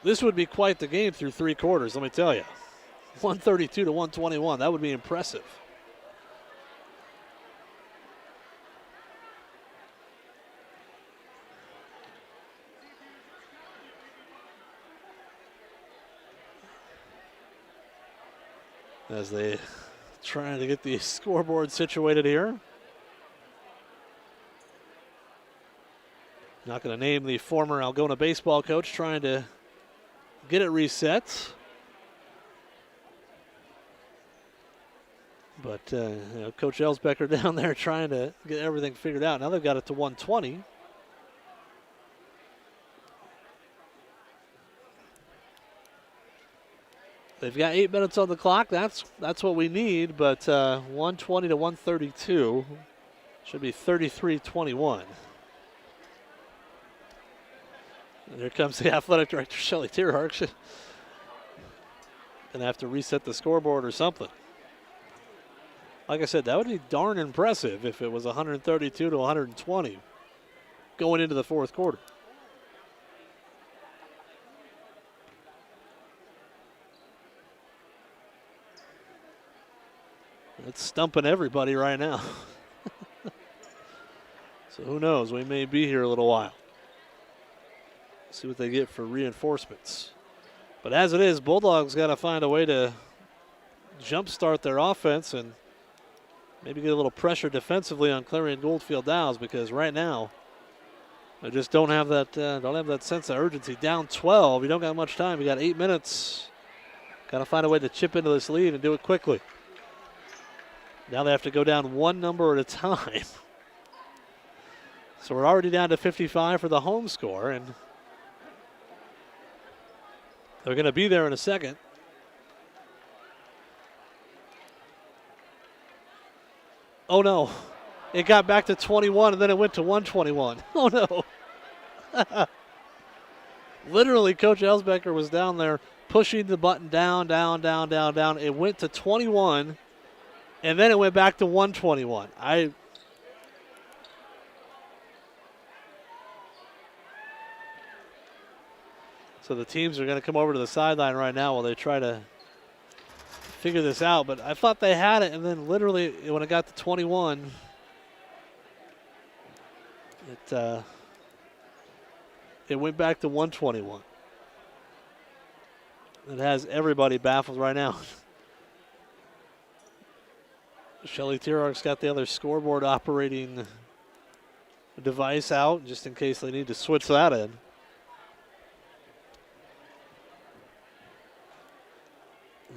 This would be quite the game through 3 quarters, let me tell you. 132-121, that would be impressive. As they trying to get the scoreboard situated here. Not going to name the former Algona baseball coach, trying to get it reset. But Coach Elsbecker down there trying to get everything figured out. Now they've got it to 120. They've got 8 minutes on the clock. That's what we need, but 120-132 should be 33-21. And here comes the athletic director, Shelley Tierhark. She's going to have to reset the scoreboard or something. Like I said, that would be darn impressive if it was 132-120. going into the fourth quarter. It's stumping everybody right now. So who knows? We may be here a little while. See what they get for reinforcements. But as it is, Bulldogs got to find a way to jumpstart their offense and maybe get a little pressure defensively on Clarion-Goldfield-Dows, because right now they just don't have that sense of urgency. Down 12, you don't got much time. You got 8 minutes. Got to find a way to chip into this lead and do it quickly. Now they have to go down one number at a time. So we're already down to 55 for the home score, and they're going to be there in a second. Oh no, it got back to 21 and then it went to 121. Oh no. Literally, Coach Elsbecker was down there pushing the button down. It went to 21 and then it went back to 121. So the teams are going to come over to the sideline right now while they try to figure this out. But I thought they had it, and then literally when it got to 21, it went back to 121. It has everybody baffled right now. Shelly Tierark's got the other scoreboard operating device out just in case they need to switch that in.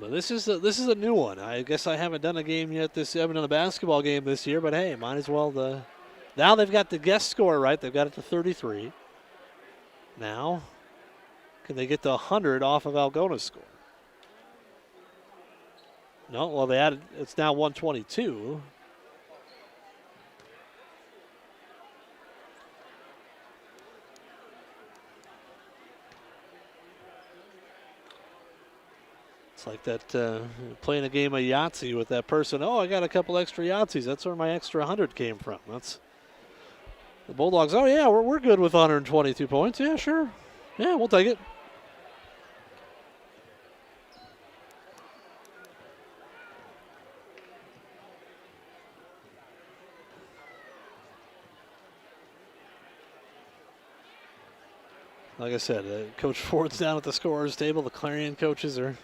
But this is a new one. I guess I haven't done a game yet. I haven't done a basketball game this year, but hey, might as well. Now they've got the guest score right. They've got it to 33. Now, can they get to 100 off of Algona's score? No. Well, they added. It's now 122. Like that, playing a game of Yahtzee with that person. Oh, I got a couple extra Yahtzees. That's where my extra 100 came from. That's the Bulldogs. Oh, yeah, we're good with 122 points. Yeah, sure. Yeah, we'll take it. Like I said, Coach Ford's down at the scorer's table. The Clarion coaches are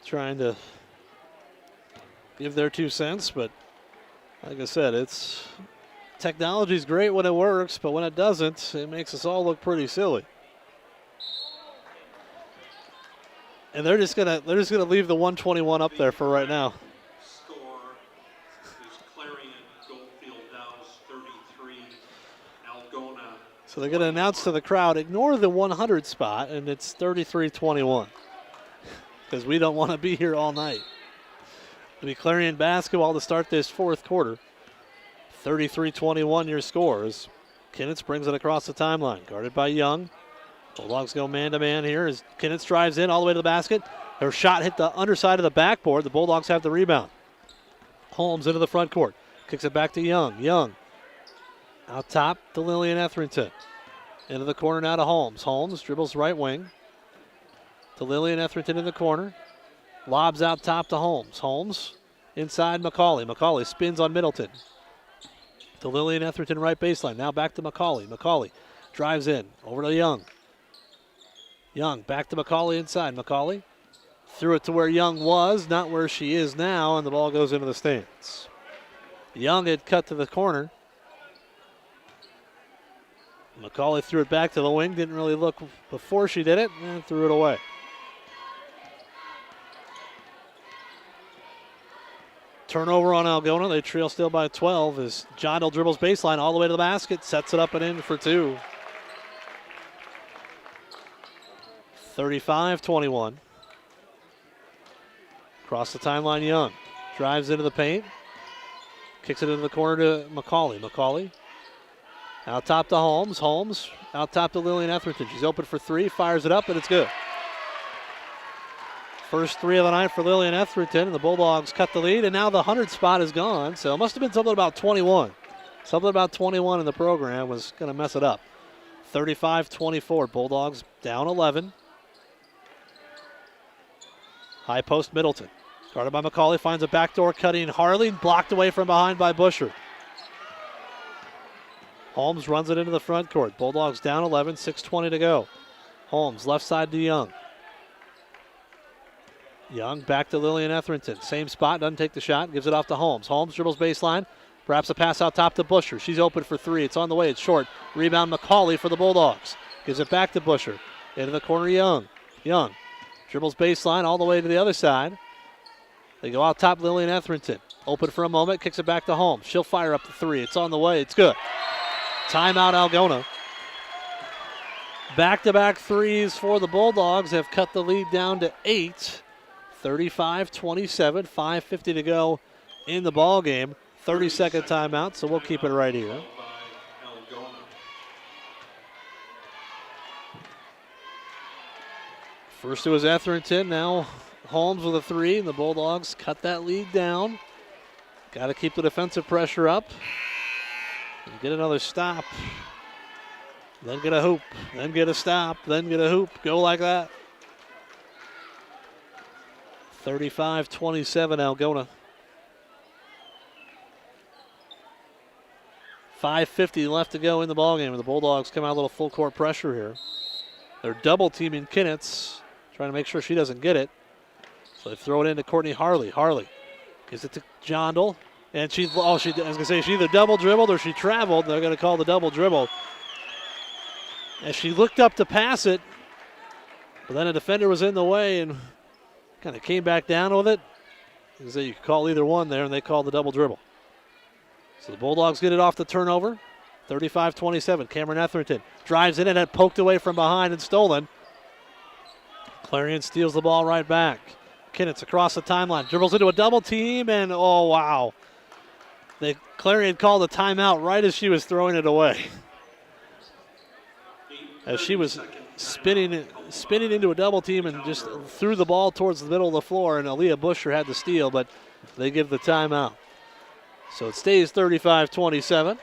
trying to give their 2 cents, but like I said, technology's great when it works, but when it doesn't, it makes us all look pretty silly. And they're just gonna leave the 121 up there for right now. Score is Clarion-Goldfield-Dows 33, Algona. So they're gonna announce to the crowd, ignore the 100 spot, and it's 33-21. Because we don't want to be here all night. It'll be Clarion basketball to start this fourth quarter. 33-21 your scores. Kinnitz brings it across the timeline. Guarded by Young. Bulldogs go man-to-man here as Kinnitz drives in all the way to the basket. Her shot hit the underside of the backboard. The Bulldogs have the rebound. Holmes into the front court. Kicks it back to Young. Young out top to Lillian Etherington. Into the corner now to Holmes. Holmes dribbles right wing. To Lillian Etherington in the corner. Lobs out top to Holmes. Holmes inside McCauley. McCauley spins on Middleton. To Lillian Etherington right baseline. Now back to McCauley. McCauley drives in. Over to Young. Young back to McCauley inside. McCauley threw it to where Young was, not where she is now, and the ball goes into the stands. Young had cut to the corner. McCauley threw it back to the wing. Didn't really look before she did it, and threw it away. Turnover on Algona. They trail still by 12 as Jondal dribbles baseline all the way to the basket. Sets it up and in for 2. 35-21. Across the timeline, Young. Drives into the paint. Kicks it into the corner to McCauley. McCauley out top to Holmes. Holmes out top to Lillian Etherington. She's open for 3. Fires it up and it's good. First 3 of the night for Lillian Etherington, and the Bulldogs cut the lead, and now the 100 spot is gone, so it must have been something about 21. Something about 21 in the program was going to mess it up. 35-24. Bulldogs down 11. High post Middleton. Guarded by McCauley. Finds a backdoor cutting Harley. Blocked away from behind by Busher. Holmes runs it into the front court. Bulldogs down 11. 6:20 to go. Holmes left side to Young. Young back to Lillian Etherington. Same spot. Doesn't take the shot. Gives it off to Holmes. Holmes dribbles baseline. Perhaps a pass out top to Busher. She's open for three. It's on the way. It's short. Rebound McCauley for the Bulldogs. Gives it back to Busher. Into the corner Young. Young dribbles baseline all the way to the other side. They go out top Lillian Etherington. Open for a moment. Kicks it back to Holmes. She'll fire up the three. It's on the way. It's good. Timeout Algona. Back-to-back threes for the Bulldogs have cut the lead down to 8. 35-27. 5:50 to go in the ball game. 30-second timeout, so we'll keep it right here. First it was Etherington, now Holmes with a three, and the Bulldogs cut that lead down. Got to keep the defensive pressure up and get another stop. Then get a hoop, then get a stop, then get a hoop. Go like that. 35-27 Algona. 5:50 left to go in the ballgame, and the Bulldogs come out a little full court pressure here. They're double teaming Kinnitz, trying to make sure she doesn't get it. So they throw it into Courtney Harley. Harley gives it to Jondal, and I was gonna say she either double dribbled or she traveled. They're gonna call the double dribble. As she looked up to pass it, but then a defender was in the way and kind of came back down with it. So you could call either one there, and they called the double dribble. So the Bulldogs get it off the turnover. 35-27. Cameron Etherington drives in and had poked away from behind and stolen. Clarion steals the ball right back. Kinnitz across the timeline. Dribbles into a double team, and oh, wow. Clarion called a timeout right as she was throwing it away. As she was spinning into a double team and just threw the ball towards the middle of the floor, and Aaliyah Busher had the steal, but they give the timeout. So it stays 35-27.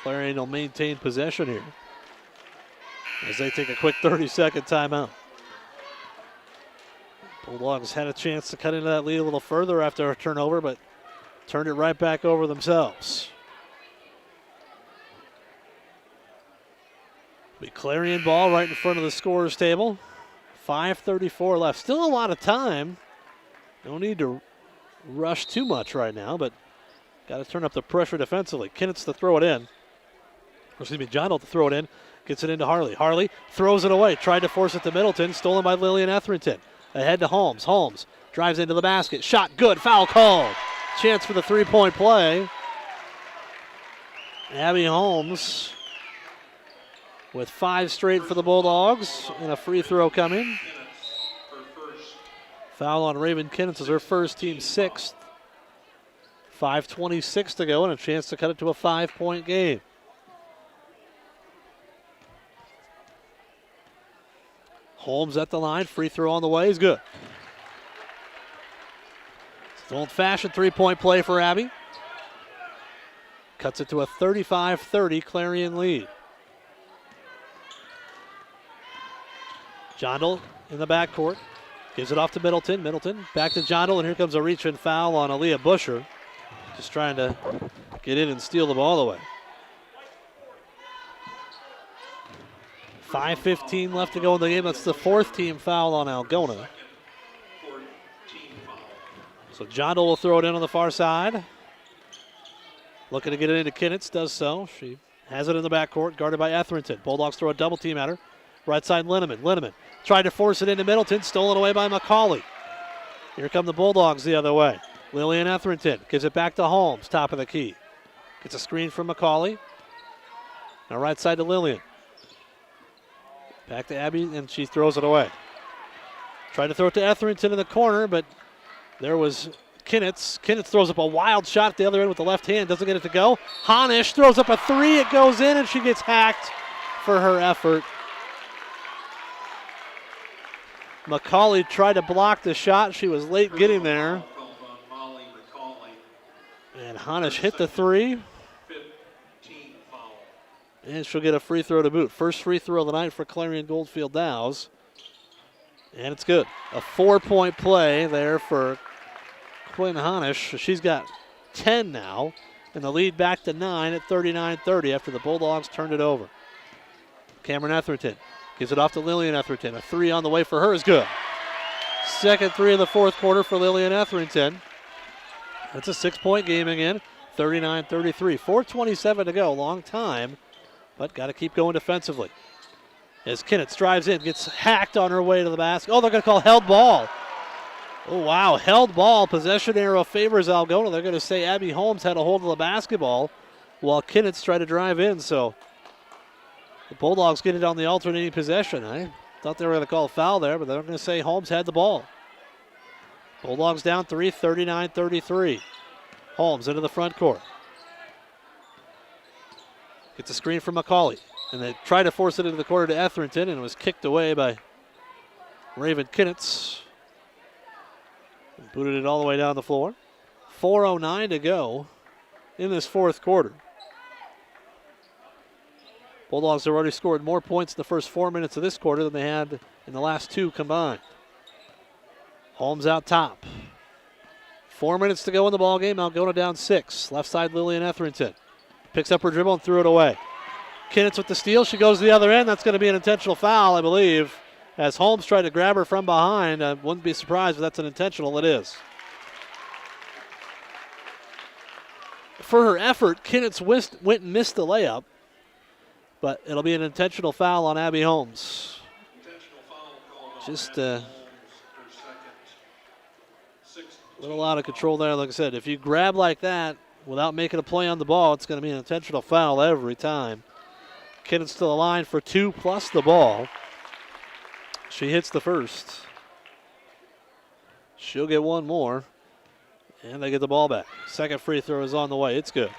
Clarion will maintain possession here as they take a quick 30-second timeout. Bulldogs had a chance to cut into that lead a little further after a turnover, but turned it right back over themselves. Be Clarion ball right in front of the scorer's table. 5:34 left. Still a lot of time. No need to rush too much right now, but got to turn up the pressure defensively. Kinnitz to throw it in. Jondal to throw it in. Gets it into Harley. Harley throws it away. Tried to force it to Middleton. Stolen by Lillian Etherington. Ahead to Holmes. Holmes drives into the basket. Shot good. Foul called. Chance for the three-point play. Abby Holmes with 5 straight for the Bulldogs and a free throw coming. Foul on Raven Kinnitz is her first, team 6th. 5:26 to go and a chance to cut it to a 5-point game. Holmes at the line, free throw on the way is good. It's an old-fashioned three-point play for Abby. Cuts it to a 35-30 Clarion lead. Jondal in the backcourt. Gives it off to Middleton. Middleton back to Jondal, and here comes a reach and foul on Aaliyah Busher. Just trying to get in and steal the ball away. 5:15 left to go in the game. That's the 4th team foul on Algona. So Jondal will throw it in on the far side. Looking to get it into Kinnitz, does so. She has it in the backcourt, guarded by Etherington. Bulldogs throw a double team at her. Right side Linneman. Linneman tried to force it into Middleton, stolen away by McCauley. Here come the Bulldogs the other way. Lillian Etherington gives it back to Holmes, top of the key. Gets a screen from McCauley. Now right side to Lillian. Back to Abby, and she throws it away. Tried to throw it to Etherington in the corner, but there was Kinnitz. Kinnitz throws up a wild shot at the other end with the left hand. Doesn't get it to go. Honish throws up a three. It goes in, and she gets hacked for her effort. McCauley tried to block the shot. She was late getting there. And Honish hit the three. And she'll get a free throw to boot. First free throw of the night for Clarion-Goldfield-Dows. And it's good. A 4-point play there for Quinn Honish. She's got 10 now. And the lead back to 9 at 39-30 after the Bulldogs turned it over. Cameron Etherington gives it off to Lillian Etherington. A three on the way for her is good. Second three of the fourth quarter for Lillian Etherington. That's a 6-point game again. 39-33. 4:27 to go. Long time. But got to keep going defensively. As Kinnitz drives in, gets hacked on her way to the basket. Oh, they're going to call held ball. Oh, wow. Held ball. Possession arrow favors Algona. They're going to say Abby Holmes had a hold of the basketball while Kinnitz tried to drive in. So the Bulldogs get it on the alternating possession. I thought they were going to call a foul there, but they're going to say Holmes had the ball. Bulldogs down 3, 39-33. Holmes into the front court. Gets a screen from McCauley. And they tried to force it into the corner to Etherington, and it was kicked away by Raven Kinnitz. And booted it all the way down the floor. 4:09 to go in this fourth quarter. Bulldogs have already scored more points in the first 4 minutes of this quarter than they had in the last two combined. Holmes out top. 4 minutes to go in the ballgame. Algona down 6. Left side, Lillian Etherington. Picks up her dribble and threw it away. Kinnitz with the steal. She goes to the other end. That's going to be an intentional foul, I believe, as Holmes tried to grab her from behind. I wouldn't be surprised if that's an intentional. It is. For her effort, Kinnitz went and missed the layup, but it'll be an intentional foul on Abby Holmes. Just a little out of control there. Like I said, if you grab like that without making a play on the ball, it's going to be an intentional foul every time. Kinnitz to the line for 2 plus the ball. She hits the first. She'll get one more. And they get the ball back. Second free throw is on the way. It's good.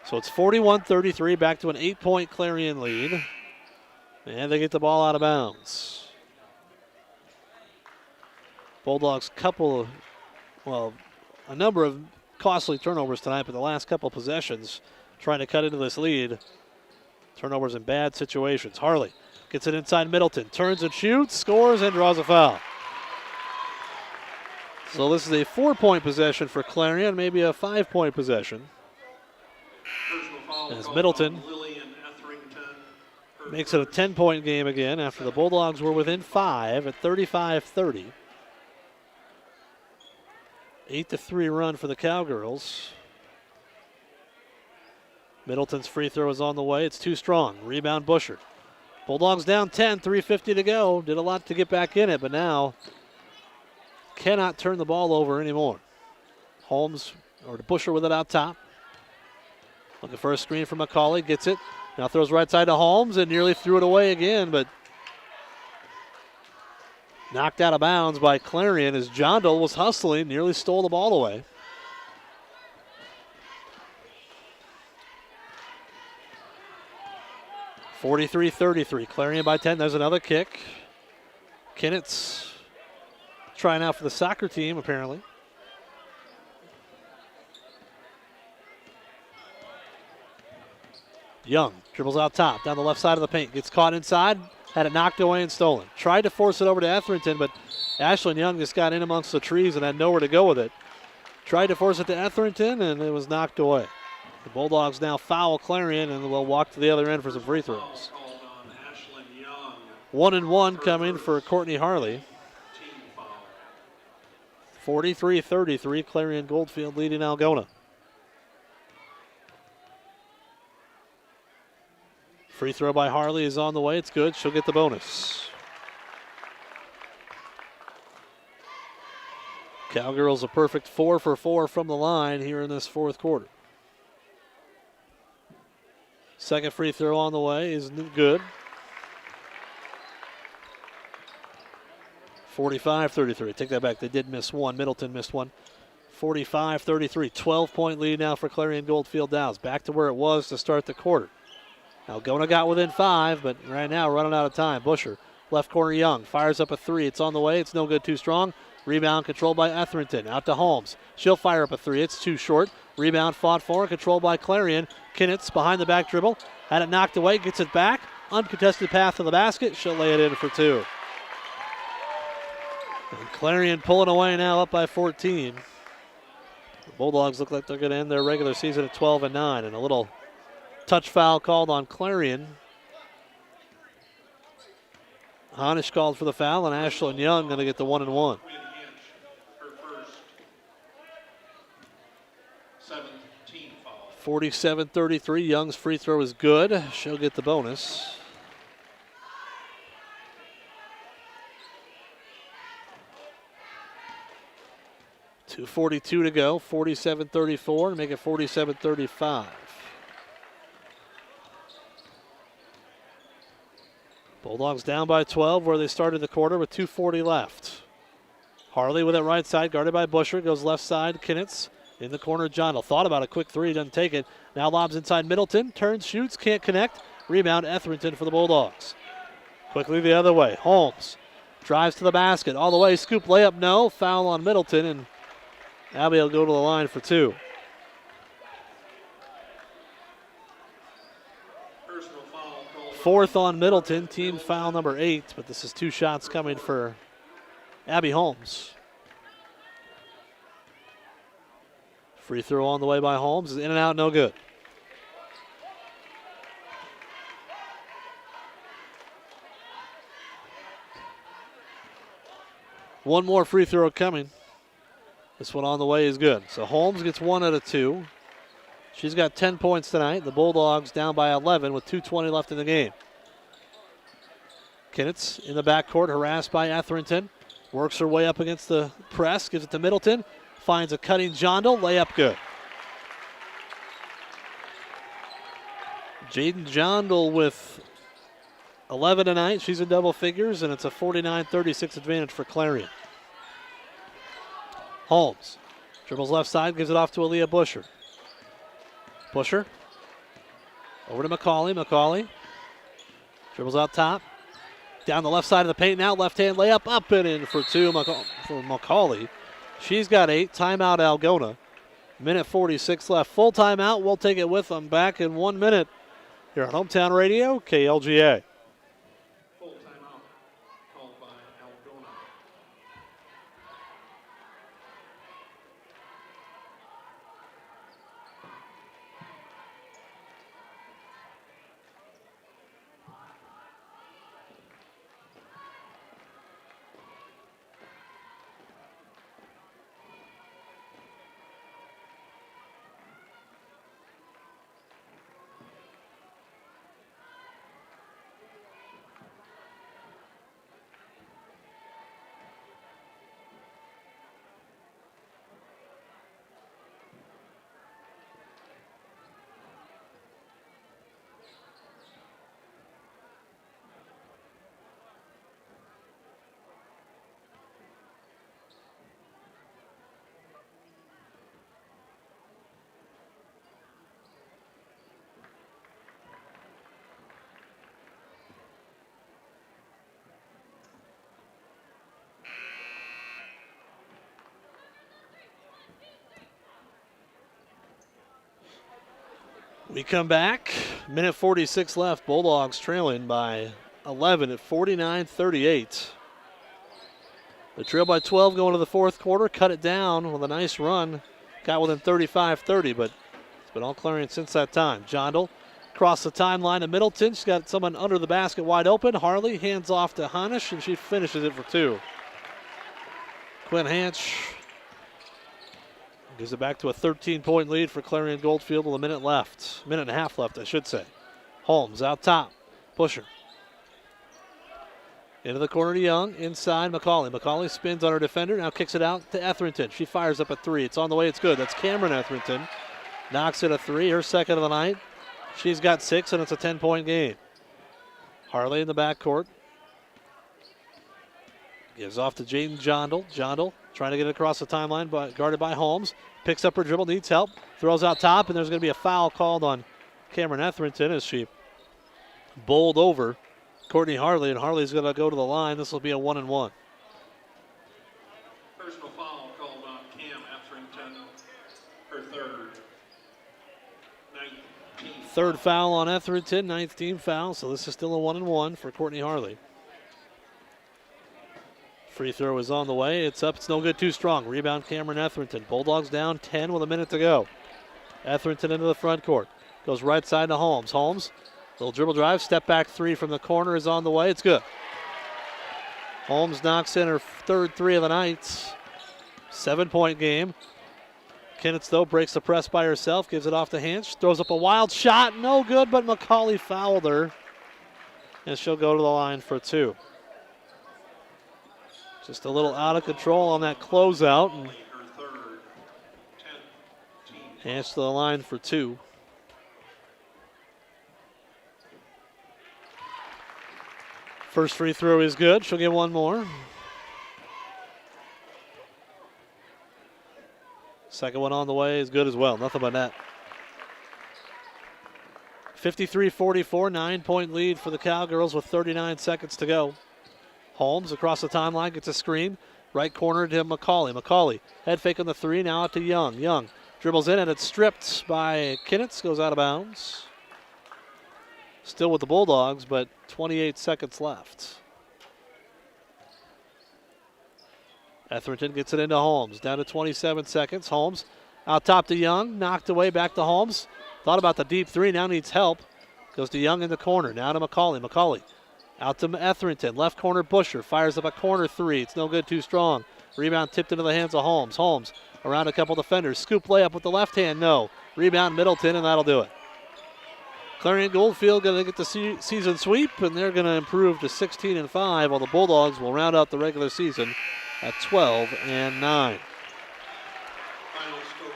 So it's 41-33, back to an 8-point Clarion lead. And they get the ball out of bounds. Bulldogs a number of costly turnovers tonight, but the last couple possessions trying to cut into this lead. Turnovers in bad situations. Harley gets it inside Middleton, turns and shoots, scores, and draws a foul. So this is a 4-point possession for Clarion, maybe a 5-point possession. As Middleton makes it a 10-point game again after the Bulldogs were within 5 at 35-30. 8-3 run for the Cowgirls. Middleton's free throw is on the way. It's too strong. Rebound Busher. Bulldogs down 10, 3:50 to go. Did a lot to get back in it, but now cannot turn the ball over anymore. Holmes, or Busher with it out top. Looking for a screen from McCauley. Gets it. Now throws right side to Holmes and nearly threw it away again, but knocked out of bounds by Clarion as Jondal was hustling, nearly stole the ball away. (43-33). Clarion by 10. There's another kick. Kinnitz trying out for the soccer team, apparently. Young dribbles out top, down the left side of the paint. Gets caught inside. Had it knocked away and stolen. Tried to force it over to Etherington, but Ashlyn Young just got in amongst the trees and had nowhere to go with it. Tried to force it to Etherington, and it was knocked away. The Bulldogs now foul Clarion, and will walk to the other end for some free throws. 1-1 coming for Courtney Harley. 43-33, Clarion-Goldfield leading Algona. Free throw by Harley is on the way. It's good. She'll get the bonus. Cowgirls a perfect 4 for 4 from the line here in this fourth quarter. Second free throw on the way is good. 45-33. Take that back. They did miss one. Middleton missed one. 45-33. 12-point lead now for Clarion-Goldfield-Dows. Back to where it was to start the quarter. Algona got within 5, but right now running out of time. Busher, left corner Young, fires up a 3. It's on the way. It's no good, too strong. Rebound controlled by Etherington. Out to Holmes. She'll fire up a three. It's too short. Rebound fought for and controlled by Clarion. Kinnitz behind the back dribble. Had it knocked away. Gets it back. Uncontested path to the basket. She'll lay it in for two. And Clarion pulling away now, up by 14. The Bulldogs look like they're going to end their regular season at 12-9. And a little touch foul called on Clarion. Honish called for the foul, and Ashlyn Young going to get the 1-1. Quinn Hinch, her first 17 foul. 47-33. Young's free throw is good. She'll get the bonus. .242 to go. 47-34 to make it 47-35. Bulldogs down by 12 where they started the quarter with 2:40 left. Harley with it right side, guarded by Busher. Goes left side, Kinnitz. In the corner, John thought about a quick three, doesn't take it. Now lobs inside Middleton, turns, shoots, can't connect. Rebound, Etherington for the Bulldogs. Quickly the other way, Holmes drives to the basket, all the way, scoop layup, no. Foul on Middleton, and Abby will go to the line for two. Personal foul called. Fourth on Middleton, team foul number 8, but this is 2 shots coming for Abby Holmes. Free throw on the way by Holmes, is in and out, no good. One more free throw coming. This one on the way is good. So Holmes gets 1 out of 2. She's got 10 points tonight. The Bulldogs down by 11 with 2:20 left in the game. Kinnitz in the backcourt, harassed by Etherington. Works her way up against the press, gives it to Middleton. Finds a cutting Jondal, layup good. Jaden Jondal with 11 tonight. She's in double figures, and it's a 49-36 advantage for Clarion. Holmes dribbles left side, gives it off to Aaliyah Busher. Busher over to McCauley. McCauley dribbles out top. Down the left side of the paint now. Left hand layup up and in for 2 for McCauley. She's got 8. Timeout Algona. Minute 46 left. Full timeout. We'll take it with them back in 1 minute here on Hometown Radio, KLGA. Full timeout called by Algona. We come back. Minute 46 left. Bulldogs trailing by 11 at 49-38. The trail by 12 going to the fourth quarter. Cut it down with a nice run. Got within 35-30, but it's been all Clarion since that time. Jondal across the timeline to Middleton. She's got someone under the basket wide open. Harley hands off to Honish, and she finishes it for 2. Quinn Hanch gives it back to a 13-point lead for Clarion-Goldfield with a minute left. Minute and a half left, I should say. Holmes out top. Busher. Into the corner to Young. Inside McCauley. McCauley spins on her defender. Now kicks it out to Etherington. She fires up a 3. It's on the way. It's good. That's Cameron Etherington. Knocks it a 3. Her second of the night. She's got 6, and it's a 10-point game. Harley in the backcourt. Gives off to Jaden Jondal. Jondal trying to get it across the timeline, but guarded by Holmes. Picks up her dribble, needs help. Throws out top, and there's going to be a foul called on Cameron Etherington as she bowled over Courtney Harley, and Harley's going to go to the line. This will be a 1-and-1. Etherington, her third. 19. Third foul on Etherington, ninth team foul, so this is still a 1-and-1 for Courtney Harley. Free throw is on the way. It's up. It's no good. Too strong. Rebound Cameron Etherington. Bulldogs down 10 with a minute to go. Etherington into the front court. Goes right side to Holmes. Holmes, little dribble drive. Step back three from the corner is on the way. It's good. Holmes knocks in her third three of the night. 7-point game. Kinnitz, though, breaks the press by herself. Gives it off to Hanch. Throws up a wild shot. No good, but McCauley fouled her. And she'll go to the line for two. Just a little out of control on that closeout. And Hanch to the line for two. First free throw is good. She'll get one more. Second one on the way is good as well. Nothing but net. 53-44, 9-point lead for the Cowgirls with 39 seconds to go. Holmes across the timeline gets a screen. Right corner to McCauley. McCauley, head fake on the three, now out to Young. Young dribbles in and it's stripped by Kinnitz, goes out of bounds. Still with the Bulldogs, but 28 seconds left. Etherington gets it into Holmes, down to 27 seconds. Holmes out top to Young, knocked away, back to Holmes. Thought about the deep three, now needs help. Goes to Young in the corner, now to McCauley. McCauley out to Etherington, left corner Busher, fires up a corner three. It's no good, too strong. Rebound tipped into the hands of Holmes. Holmes around a couple defenders. Scoop layup with the left hand, no. Rebound Middleton, and that'll do it. Clarion-Goldfield going to get the season sweep, and they're going to improve to 16-5, while the Bulldogs will round out the regular season at 12-9. Final score.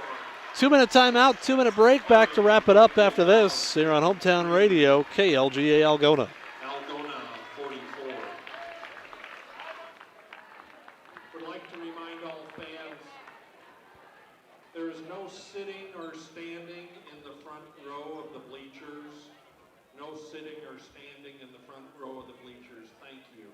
2-minute timeout, 2-minute break. Back to wrap it up after this here on Hometown Radio, KLGA Algona. Algona 44. Would like to remind all fans, there is no sitting or standing in the front row of the bleachers. No sitting or standing in the front row of the bleachers. Thank you.